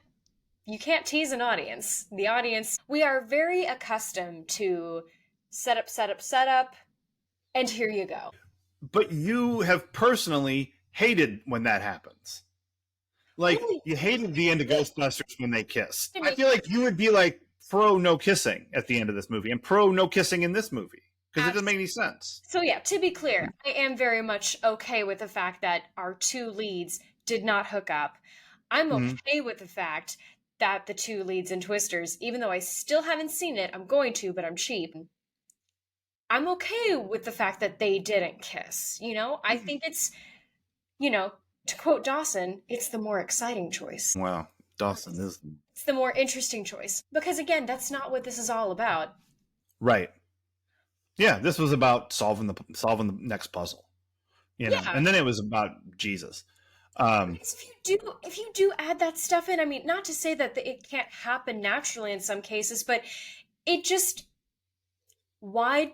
tease an audience. The audience, we are very accustomed to set up, and here you go. But you have personally hated when that happens. Like, you hated the end of Ghostbusters when they kissed. I feel like you would be like pro no kissing at the end of this movie and pro no kissing in this movie, because it doesn't make any sense. So yeah, to be clear, I am very much okay with the fact that our two leads did not hook up. I'm okay with the fact that the two leads in Twisters, even though I still haven't seen it, I'm going to, but I'm cheap. I'm okay with the fact that they didn't kiss. You know, I think it's, to quote Dawson, it's the more exciting choice. Wow, Dawson is. It's the more interesting choice. Because again, that's not what this is all about. Right. Yeah, this was about solving the next puzzle. You know, and then it was about Jesus. If you do add that stuff in, I mean, not to say that it can't happen naturally in some cases, but it just, why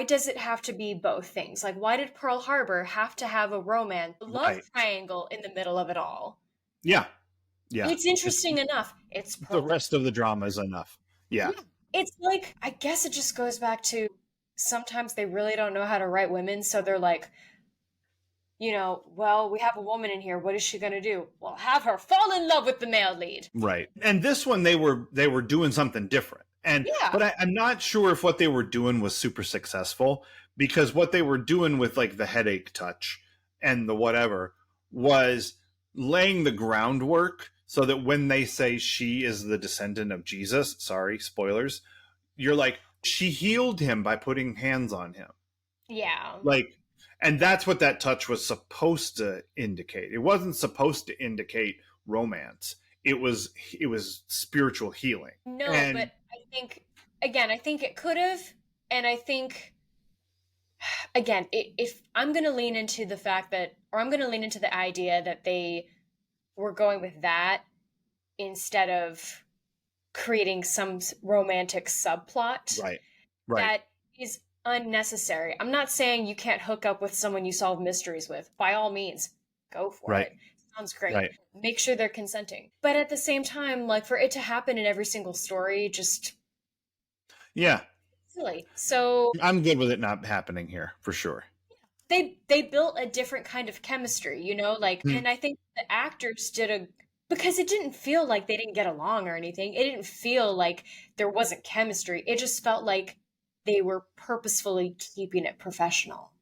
does it have to be both things? Like, why did Pearl Harbor have to have a love triangle in the middle of it all? Yeah. It's interesting enough. It's the rest of the drama is enough. Yeah. It's like, I guess it just goes back to, sometimes they really don't know how to write women, so they're like, well, we have a woman in here. What is she going to do? Well, have her fall in love with the male lead. Right. And this one, they were doing something different. But I'm not sure if what they were doing was super successful, because what they were doing with like the headache touch and the whatever was laying the groundwork so that when they say she is the descendant of Jesus, sorry, spoilers, you're like, she healed him by putting hands on him. Yeah. And that's what that touch was supposed to indicate. It wasn't supposed to indicate romance. It was spiritual healing. No, but I think it could have. And I think, again, if I'm going to lean into the fact that, or I'm going to lean into the idea that they were going with that instead of creating some romantic subplot. Right. That is unnecessary. I'm not saying you can't hook up with someone you solve mysteries with. By all means, go for it. Sounds great. Right. Make sure they're consenting. But at the same time, like, for it to happen in every single story, just silly. So I'm good with it not happening here for sure. They built a different kind of chemistry, and I think the actors because it didn't feel like they didn't get along or anything. It didn't feel like there wasn't chemistry. It just felt like they were purposefully keeping it professional.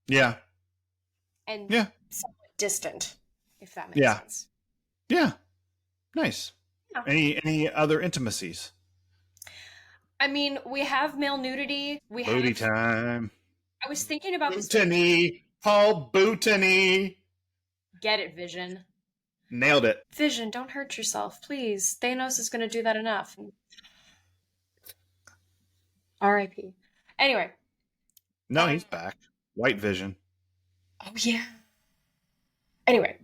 Yeah. And somewhat distant. if that makes sense. Yeah. Nice. Yeah. Any other intimacies? I mean, we have male nudity. Booty time. I was thinking about Bootany. Paul Bootany. Get it, Vision. Nailed it. Vision, don't hurt yourself, please. Thanos is going to do that enough. R.I.P. Anyway. No, he's back. White Vision. Oh, yeah. Anyway.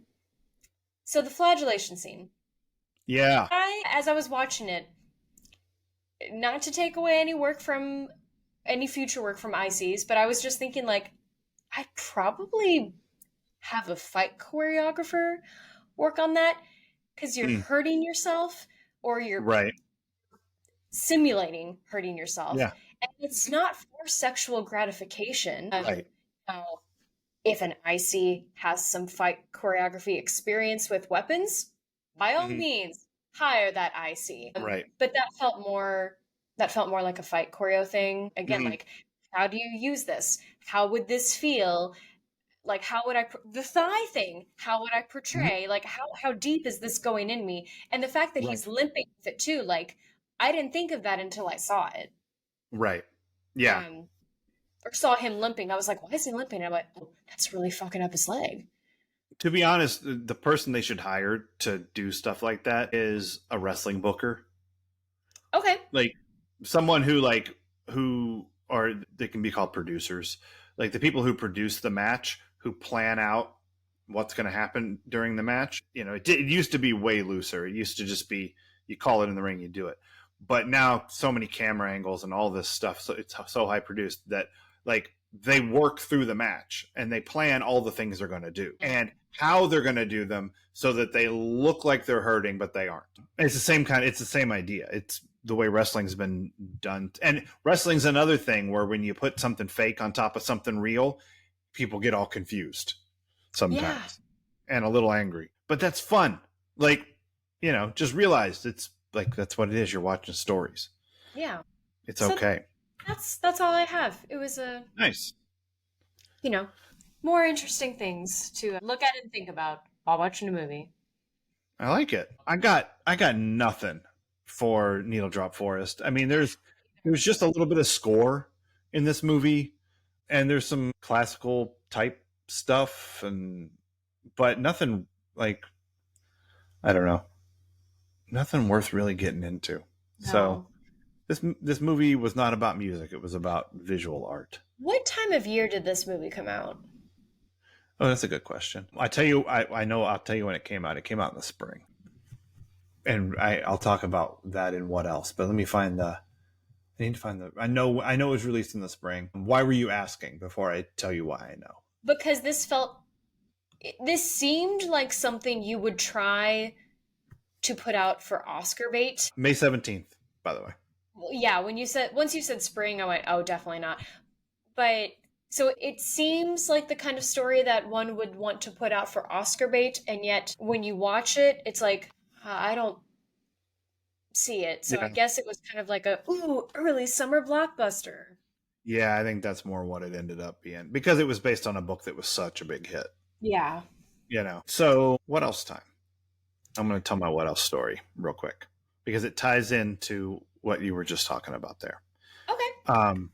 So the flagellation scene. Yeah. As I was watching it, not to take away any future work from ICs, but I was just thinking, like, I'd probably have a fight choreographer work on that, because you're hurting yourself, or you're simulating hurting yourself. Yeah. And it's not for sexual gratification. Right. If an IC has some fight choreography experience with weapons, by all means, hire that IC. Right. But that felt more like a fight choreo thing. Again, like, how do you use this? How would this feel? Like, how would the thigh thing, how would I portray? Like, how deep is this going in me? And the fact that he's limping with it too, like, I didn't think of that until I saw it. Right. Yeah. Or saw him limping. I was like, why is he limping? And I went, oh, that's really fucking up his leg. To be honest, the person they should hire to do stuff like that is a wrestling booker. Okay. Like, someone they can be called producers. Like, the people who produce the match, who plan out what's going to happen during the match. You know, it used to be way looser. It used to just be, you call it in the ring, you do it. But now so many camera angles and all this stuff, so it's so high produced that, like, they work through the match and they plan all the things they're going to do and how they're going to do them so that they look like they're hurting, but they aren't. It's the same idea. It's the way wrestling's been done. And wrestling's another thing where when you put something fake on top of something real, people get all confused sometimes and a little angry. But that's fun. Like, you know, just realize it's like, that's what it is. You're watching stories. Yeah. It's okay. That's all I have. It was nice. You know, more interesting things to look at and think about while watching a movie. I like it. I got nothing for Needle Drop Forest. I mean, there's just a little bit of score in this movie, and there's some classical type stuff, but nothing, like, I don't know, nothing worth really getting into. No. So this movie was not about music. It was about visual art. What time of year did this movie come out? Oh, that's a good question. I tell you, I'll tell you when it came out. It came out in the spring. And I'll talk about that and what else. But let me find I know it was released in the spring. Why were you asking before I tell you why I know? Because this seemed like something you would try to put out for Oscar bait. May 17th, by the way. Well, yeah, once you said spring, I went, oh, definitely not. But so it seems like the kind of story that one would want to put out for Oscar bait, and yet when you watch it, it's like, I don't see it. So yeah. I guess it was kind of like early summer blockbuster. Yeah, I think that's more what it ended up being, because it was based on a book that was such a big hit. Yeah. You know. So what else time? I'm going to tell my what else story real quick, because it ties into what you were just talking about there. Okay.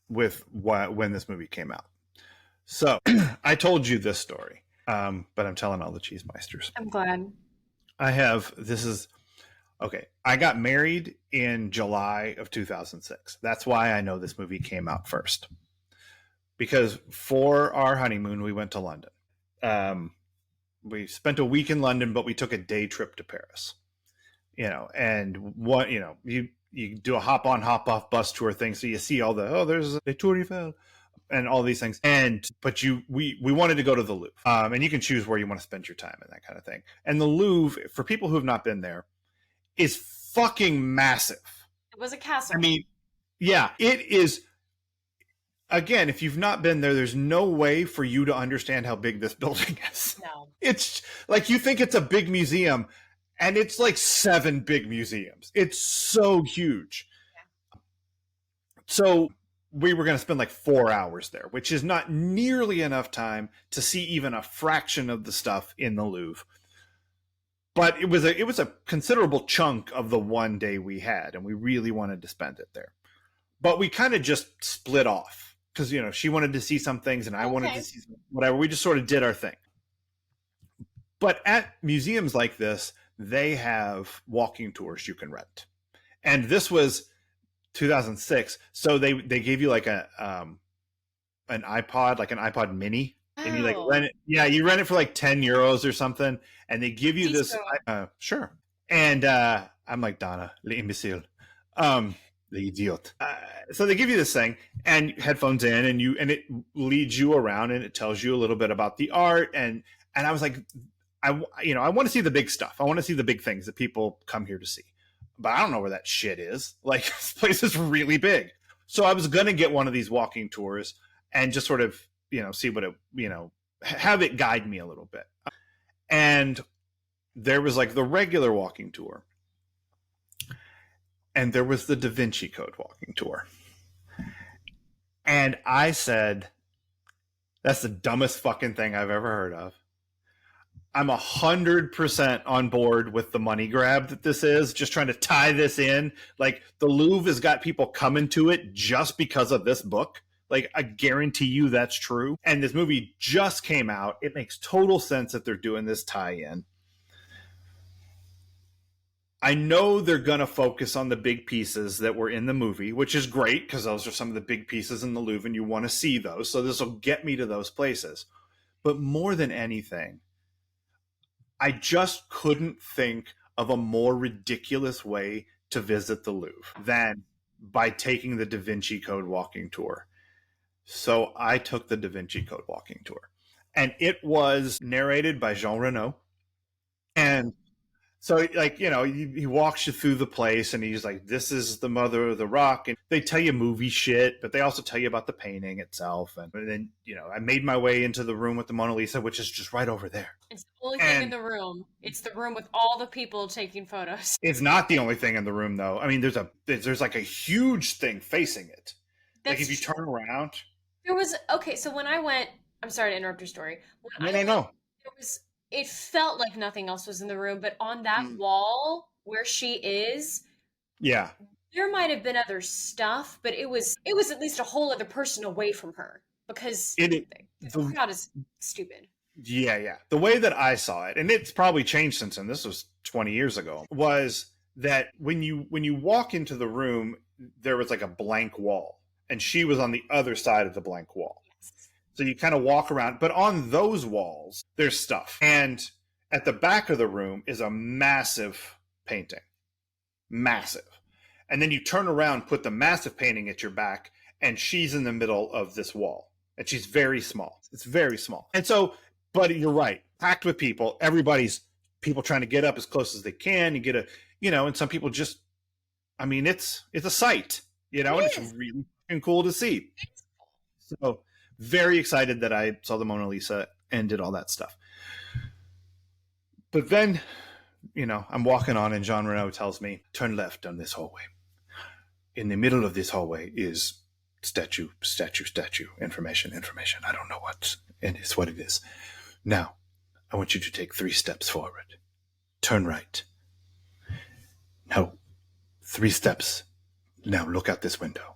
With when this movie came out. So I told you this story, but I'm telling all the Cheesemeisters. I'm glad. I got married in July of 2006. That's why I know this movie came out first. Because for our honeymoon, we went to London. We spent a week in London, but we took a day trip to Paris. You know, and you do a hop on, hop off bus tour thing. So you see all there's a Tour Eiffel and all these things. But we wanted to go to the Louvre. And you can choose where you want to spend your time and that kind of thing. And the Louvre, for people who have not been there, is fucking massive. It was a castle. I mean, yeah, it is. Again, if you've not been there, there's no way for you to understand how big this building is. No. It's like, you think it's a big museum, and it's like 7 big museums. It's so huge. Yeah. So we were going to spend like 4 hours there, which is not nearly enough time to see even a fraction of the stuff in the Louvre. But it was a considerable chunk of the one day we had, and we really wanted to spend it there. But we kind of just split off because, you know, she wanted to see some things and I wanted to see whatever. We just sort of did our thing. But at museums like this, they have walking tours you can rent. And this was 2006, so they gave you like an iPod, like an iPod mini, and you like rent it. Yeah, you rent it for like €10 or something, and they give you this. Sure. And I'm like, Donna, l'imbécile, l'idiot. So they give you this thing and headphones in, and it leads you around and it tells you a little bit about the art. And I was like, I want to see the big stuff. I want to see the big things that people come here to see. But I don't know where that shit is. Like, this place is really big. So I was going to get one of these walking tours and just sort of, you know, see what it, you know, have it guide me a little bit. And there was like the regular walking tour. And there was the DaVinci Code walking tour. And I said, that's the dumbest fucking thing I've ever heard of. I'm 100% on board with the money grab that this is, just trying to tie this in. Like, the Louvre has got people coming to it just because of this book. Like, I guarantee you that's true. And this movie just came out. It makes total sense that they're doing this tie-in. I know they're going to focus on the big pieces that were in the movie, which is great because those are some of the big pieces in the Louvre and you want to see those. So this will get me to those places. But more than anything, I just couldn't think of a more ridiculous way to visit the Louvre than by taking the DaVinci Code walking tour. So I took the DaVinci Code walking tour. And it was narrated by Jean Reno. And so, like, you know, he walks you through the place and he's like, this is the mother of the rock. And they tell you movie shit, but they also tell you about the painting itself. And then, you know, I made my way into the room with the Mona Lisa, which is just right over there. It's the only thing in the room. It's the room with all the people taking photos. It's not the only thing in the room, though. I mean, there's like a huge thing facing it. Like, if you turn around. There was, so when I went, I'm sorry to interrupt your story. No. There was, it felt like nothing else was in the room, but on that wall where she is, yeah, there might have been other stuff, but it was at least a whole other person away from her because the crowd is stupid. Yeah. The way that I saw it, and it's probably changed since then, this was 20 years ago, was that when you walk into the room, there was like a blank wall, and she was on the other side of the blank wall. So you kind of walk around, but on those walls, there's stuff. And at the back of the room is a massive painting. Massive. And then you turn around, put the massive painting at your back, and she's in the middle of this wall. And she's very small. It's very small. And so, but you're right, packed with people. People trying to get up as close as they can. You get and some people just, I mean, it's a sight, and it's really cool to see. So, very excited that I saw the Mona Lisa and did all that stuff. But then, I'm walking on and Jean Reno tells me, turn left down this hallway. In the middle of this hallway is statue, information. I don't know and it's what it is. Now, I want you to take 3 steps forward. Turn right. No, 3 steps. Now look out this window.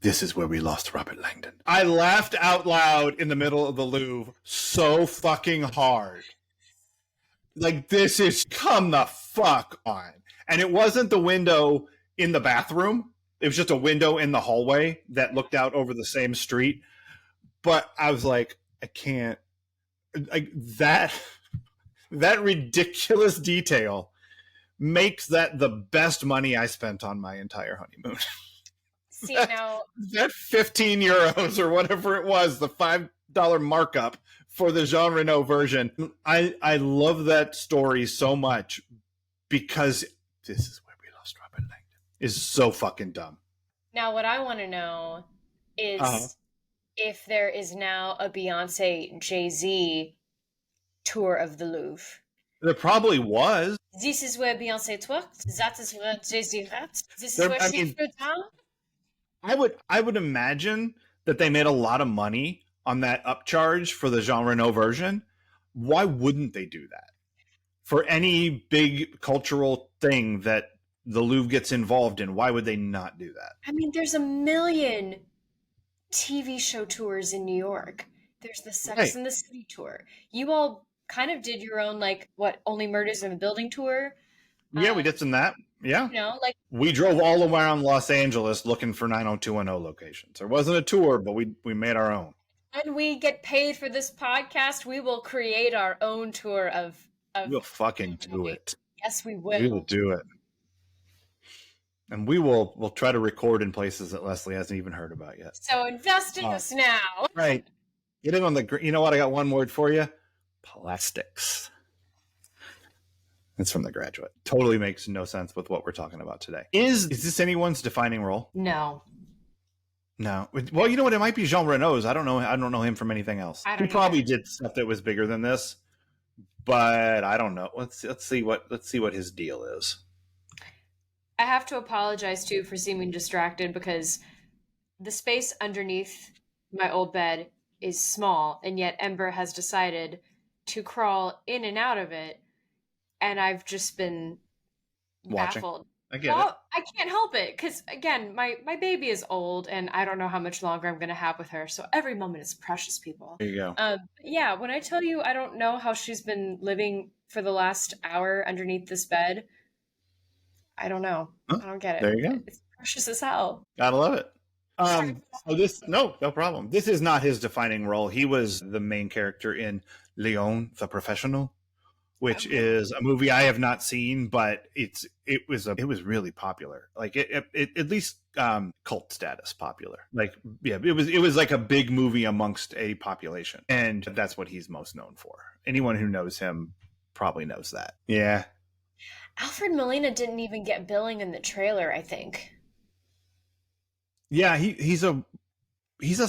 This is where we lost Robert Langdon. I laughed out loud in the middle of the Louvre so fucking hard. Like, this is, come the fuck on. And it wasn't the window in the bathroom. It was just a window in the hallway that looked out over the same street. But I was like, I can't. Like, that ridiculous detail makes that the best money I spent on my entire honeymoon. See, now that €15 or whatever it was, the $5 markup for the Jean Reno version. I love that story so much because this is where we lost Robert Langdon. Is so fucking dumb. Now, what I want to know is if there is now a Beyonce Jay-Z tour of the Louvre. There probably was. This is where Beyonce twerked. That is where Jay-Z rapped. This is where she flew down. I would imagine that they made a lot of money on that upcharge for the Jean Reno version. Why wouldn't they do that? For any big cultural thing that the Louvre gets involved in, why would they not do that? I mean, there's a million TV show tours in New York. There's the Sex and the City tour. You all kind of did your own, like, what, Only Murders in the Building tour? Yeah, we did some that. Yeah. You know, like, we drove all around Los Angeles looking for 90210 locations. There wasn't a tour, but we made our own. And we get paid for this podcast. We will create our own tour of we'll fucking do it. Yes, we will. We will do it. And we'll try to record in places that Leslie hasn't even heard about yet. So invest in us now. Right. Get in on the, you know what? I got one word for you. Plastics. It's from The Graduate. Totally makes no sense with what we're talking about today. Is this anyone's defining role? No. No. Well, you know what? It might be Jean Reno's. I don't know him from anything else. He probably did stuff that was bigger than this, but I don't know. Let's see what his deal is. I have to apologize too for seeming distracted because the space underneath my old bed is small, and yet Ember has decided to crawl in and out of it, and I've just been baffled. I get it. I can't help it because, again, my baby is old, and I don't know how much longer I'm going to have with her, so every moment is precious, people. There you go. Yeah, when I tell you I don't know how she's been living for the last hour underneath this bed, I don't know. Huh? I don't get it. There you go. It's precious as hell. Gotta love it. So no problem. This is not his defining role. He was the main character in Leon the Professional, which is a movie I have not seen, but it was really popular. Like it at least cult status popular. Like, yeah, it was like a big movie amongst a population, and that's what he's most known for. Anyone who knows him probably knows that. Yeah. Alfred Molina didn't even get billing in the trailer, I think. Yeah, he's a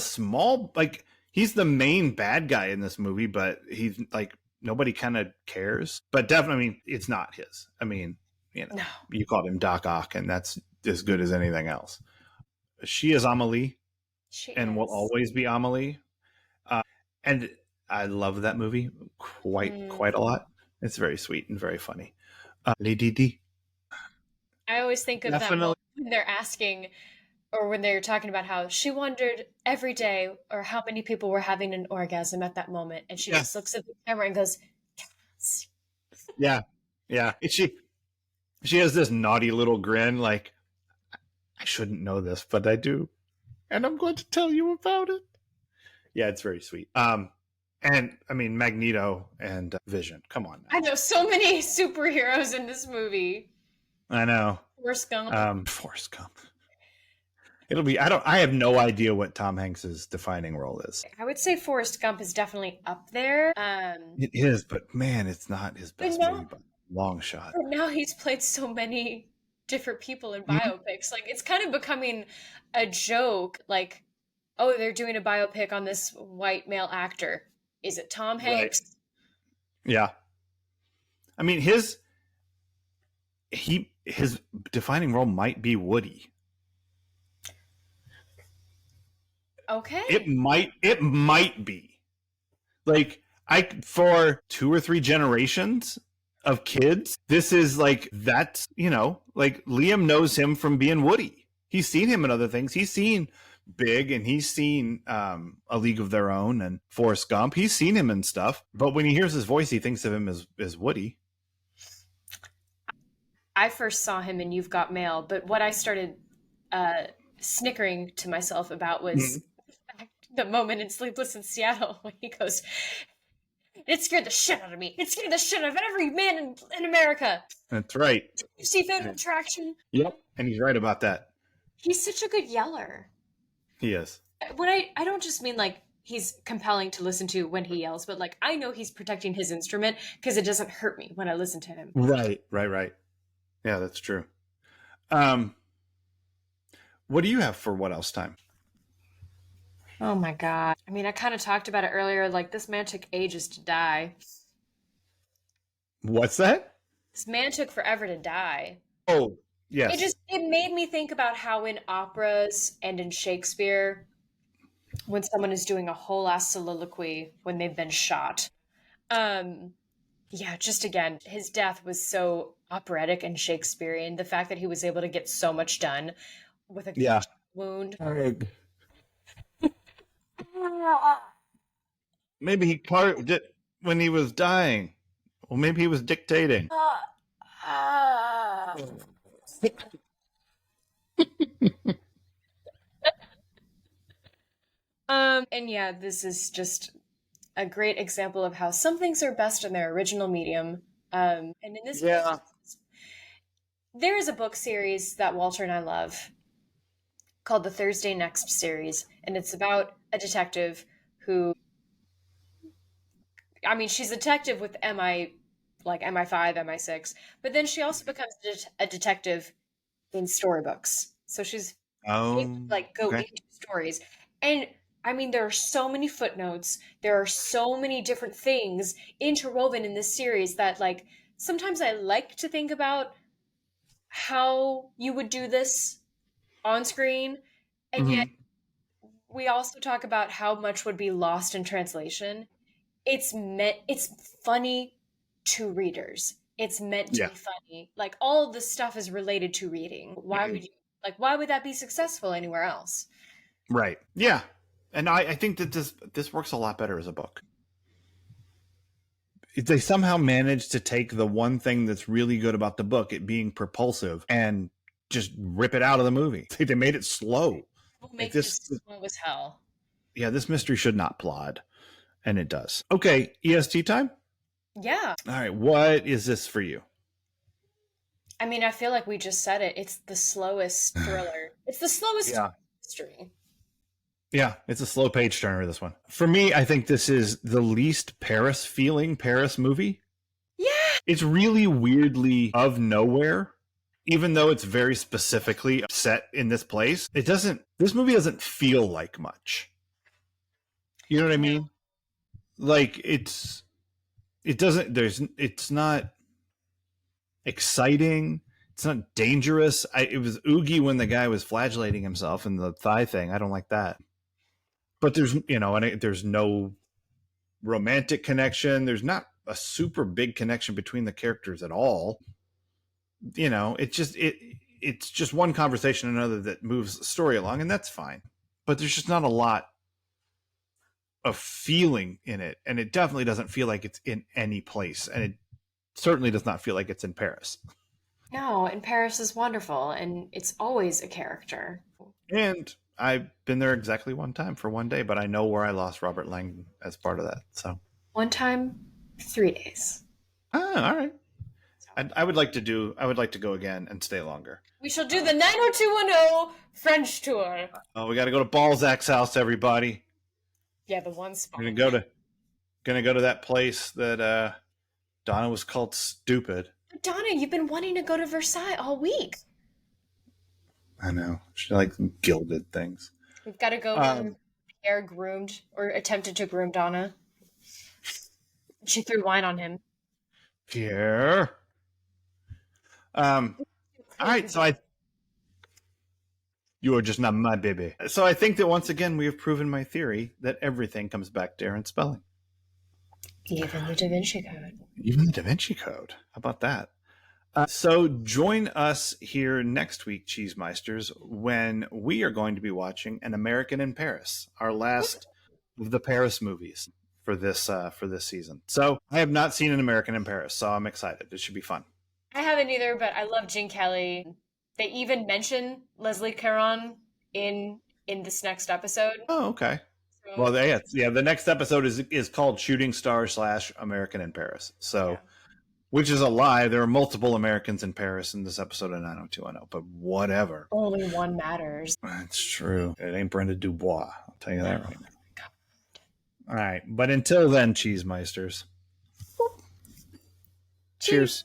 small, like, he's the main bad guy in this movie, but he's like, nobody kind of cares. But definitely, I mean, it's not his. I mean, you know, no. You called him Doc Ock, and that's as good as anything else. She is Amelie, will always be Amelie. And I love that movie quite a lot. It's very sweet and very funny. Lady D. I always think of that moment when they're asking, or when they're talking about how she wondered every day, or how many people were having an orgasm at that moment, and she just looks at the camera and goes, "Yes." Yeah. She has this naughty little grin, like, I shouldn't know this, but I do, and I'm going to tell you about it. Yeah, it's very sweet. And I mean, Magneto and Vision. Come on now. I know so many superheroes in this movie. I know. Forrest Gump. Forrest Gump. It'll be. I have no idea what Tom Hanks's defining role is. I would say Forrest Gump is definitely up there. It is, but man, it's not his best movie by a long shot. But now he's played so many different people in biopics. Like, it's kind of becoming a joke. Like, oh, they're doing a biopic on this white male actor. Is it Tom Hanks? Right. Yeah. I mean, his defining role might be Woody. Okay. It might be. Like, for 2 or 3 generations of kids, this is like, that's, you know, like, Liam knows him from being Woody. He's seen him in other things. He's seen Big, and he's seen A League of Their Own and Forrest Gump. He's seen him and stuff, but when he hears his voice, he thinks of him as Woody. I first saw him in You've Got Mail, but what I started snickering to myself about was the moment in Sleepless in Seattle when he goes, "It scared the shit out of me. It scared the shit out of every man in America." That's right. You see Fatal Attraction? Yep, and he's right about that. He's such a good yeller. He is. When I don't just mean like he's compelling to listen to when he yells, but like I know he's protecting his instrument because it doesn't hurt me when I listen to him. Right. Yeah, that's true. What do you have for what else time? Oh my God. I mean, I kind of talked about it earlier. Like, this man took ages to die. What's that? This man took forever to die. Oh, Yes. It made me think about how in operas and in Shakespeare, when someone is doing a whole ass soliloquy when they've been shot. Yeah, just again, his death was so operatic and Shakespearean. The fact that he was able to get so much done with a wound. Maybe he carved it when he was dying. Well, maybe he was dictating. And yeah, this is just a great example of how some things are best in their original medium. And in this case, there is a book series that Walter and I love called the Thursday Next series, and it's about a detective who, I mean, she's a detective with like MI5, MI6, but then she also becomes a detective in storybooks. So she's able to, like, go into stories. And I mean, there are so many footnotes. There are so many different things interwoven in this series that, like, sometimes I like to think about how you would do this on screen. And yet we also talk about how much would be lost in translation. It's funny to readers. It's meant to be funny. Like, all of this stuff is related to reading. Why would that be successful anywhere else? Right. Yeah. And I think that this works a lot better as a book. They somehow managed to take the one thing that's really good about the book, it being propulsive, and just rip it out of the movie. They made it slow. Make this slow as hell. Yeah, this mystery should not plod, and it does. Okay, EST time? Yeah. All right, what is this for you? I mean, I feel like we just said it. It's the slowest thriller. It's the slowest mystery. Yeah, it's a slow page turner, this one. For me, I think this is the least Paris-feeling Paris movie. Yeah. It's really weirdly of nowhere, even though it's very specifically set in this place. This movie doesn't feel like much. You know what I mean? Like, it's not exciting. It's not dangerous. It was oogie when the guy was flagellating himself in the thigh thing. I don't like that. But there's no romantic connection. There's not a super big connection between the characters at all. It's just one conversation and another that moves the story along, and that's fine. But there's just not a lot of feeling in it, and it definitely doesn't feel like it's in any place, and it certainly does not feel like it's in Paris. No, and Paris is wonderful, and it's always a character. And I've been there exactly one time for one day, but I know where I lost Robert Langdon as part of that. So one time, 3 days. Oh, all right. I would like to go again and stay longer. We shall do the 90210 French tour. Oh, we got to go to Balzac's house, everybody. Yeah, the one spot. We're gonna go to that place that Donna was called stupid. Donna, you've been wanting to go to Versailles all week. I know. She likes gilded things. We've got to go Pierre groomed or attempted to groom Donna. She threw wine on him. Pierre. All right, so you are just not my baby. So I think that once again we have proven my theory that everything comes back to Aaron's spelling. Even the DaVinci Code. Even the DaVinci Code. How about that? So join us here next week, Cheesemeisters, when we are going to be watching An American in Paris, our last of the Paris movies for this season. So I have not seen An American in Paris, so I'm excited. It should be fun. I haven't either, but I love Gene Kelly. They even mention Leslie Caron in this next episode. Oh, okay. So, well, the next episode is called Shooting Star / American in Paris. So. Yeah. Which is a lie. There are multiple Americans in Paris in this episode of 90210, but whatever. Only one matters. That's true. It ain't Brenda Dubois. I'll tell you that right now. All right. But until then, Cheesemeisters. Cheers.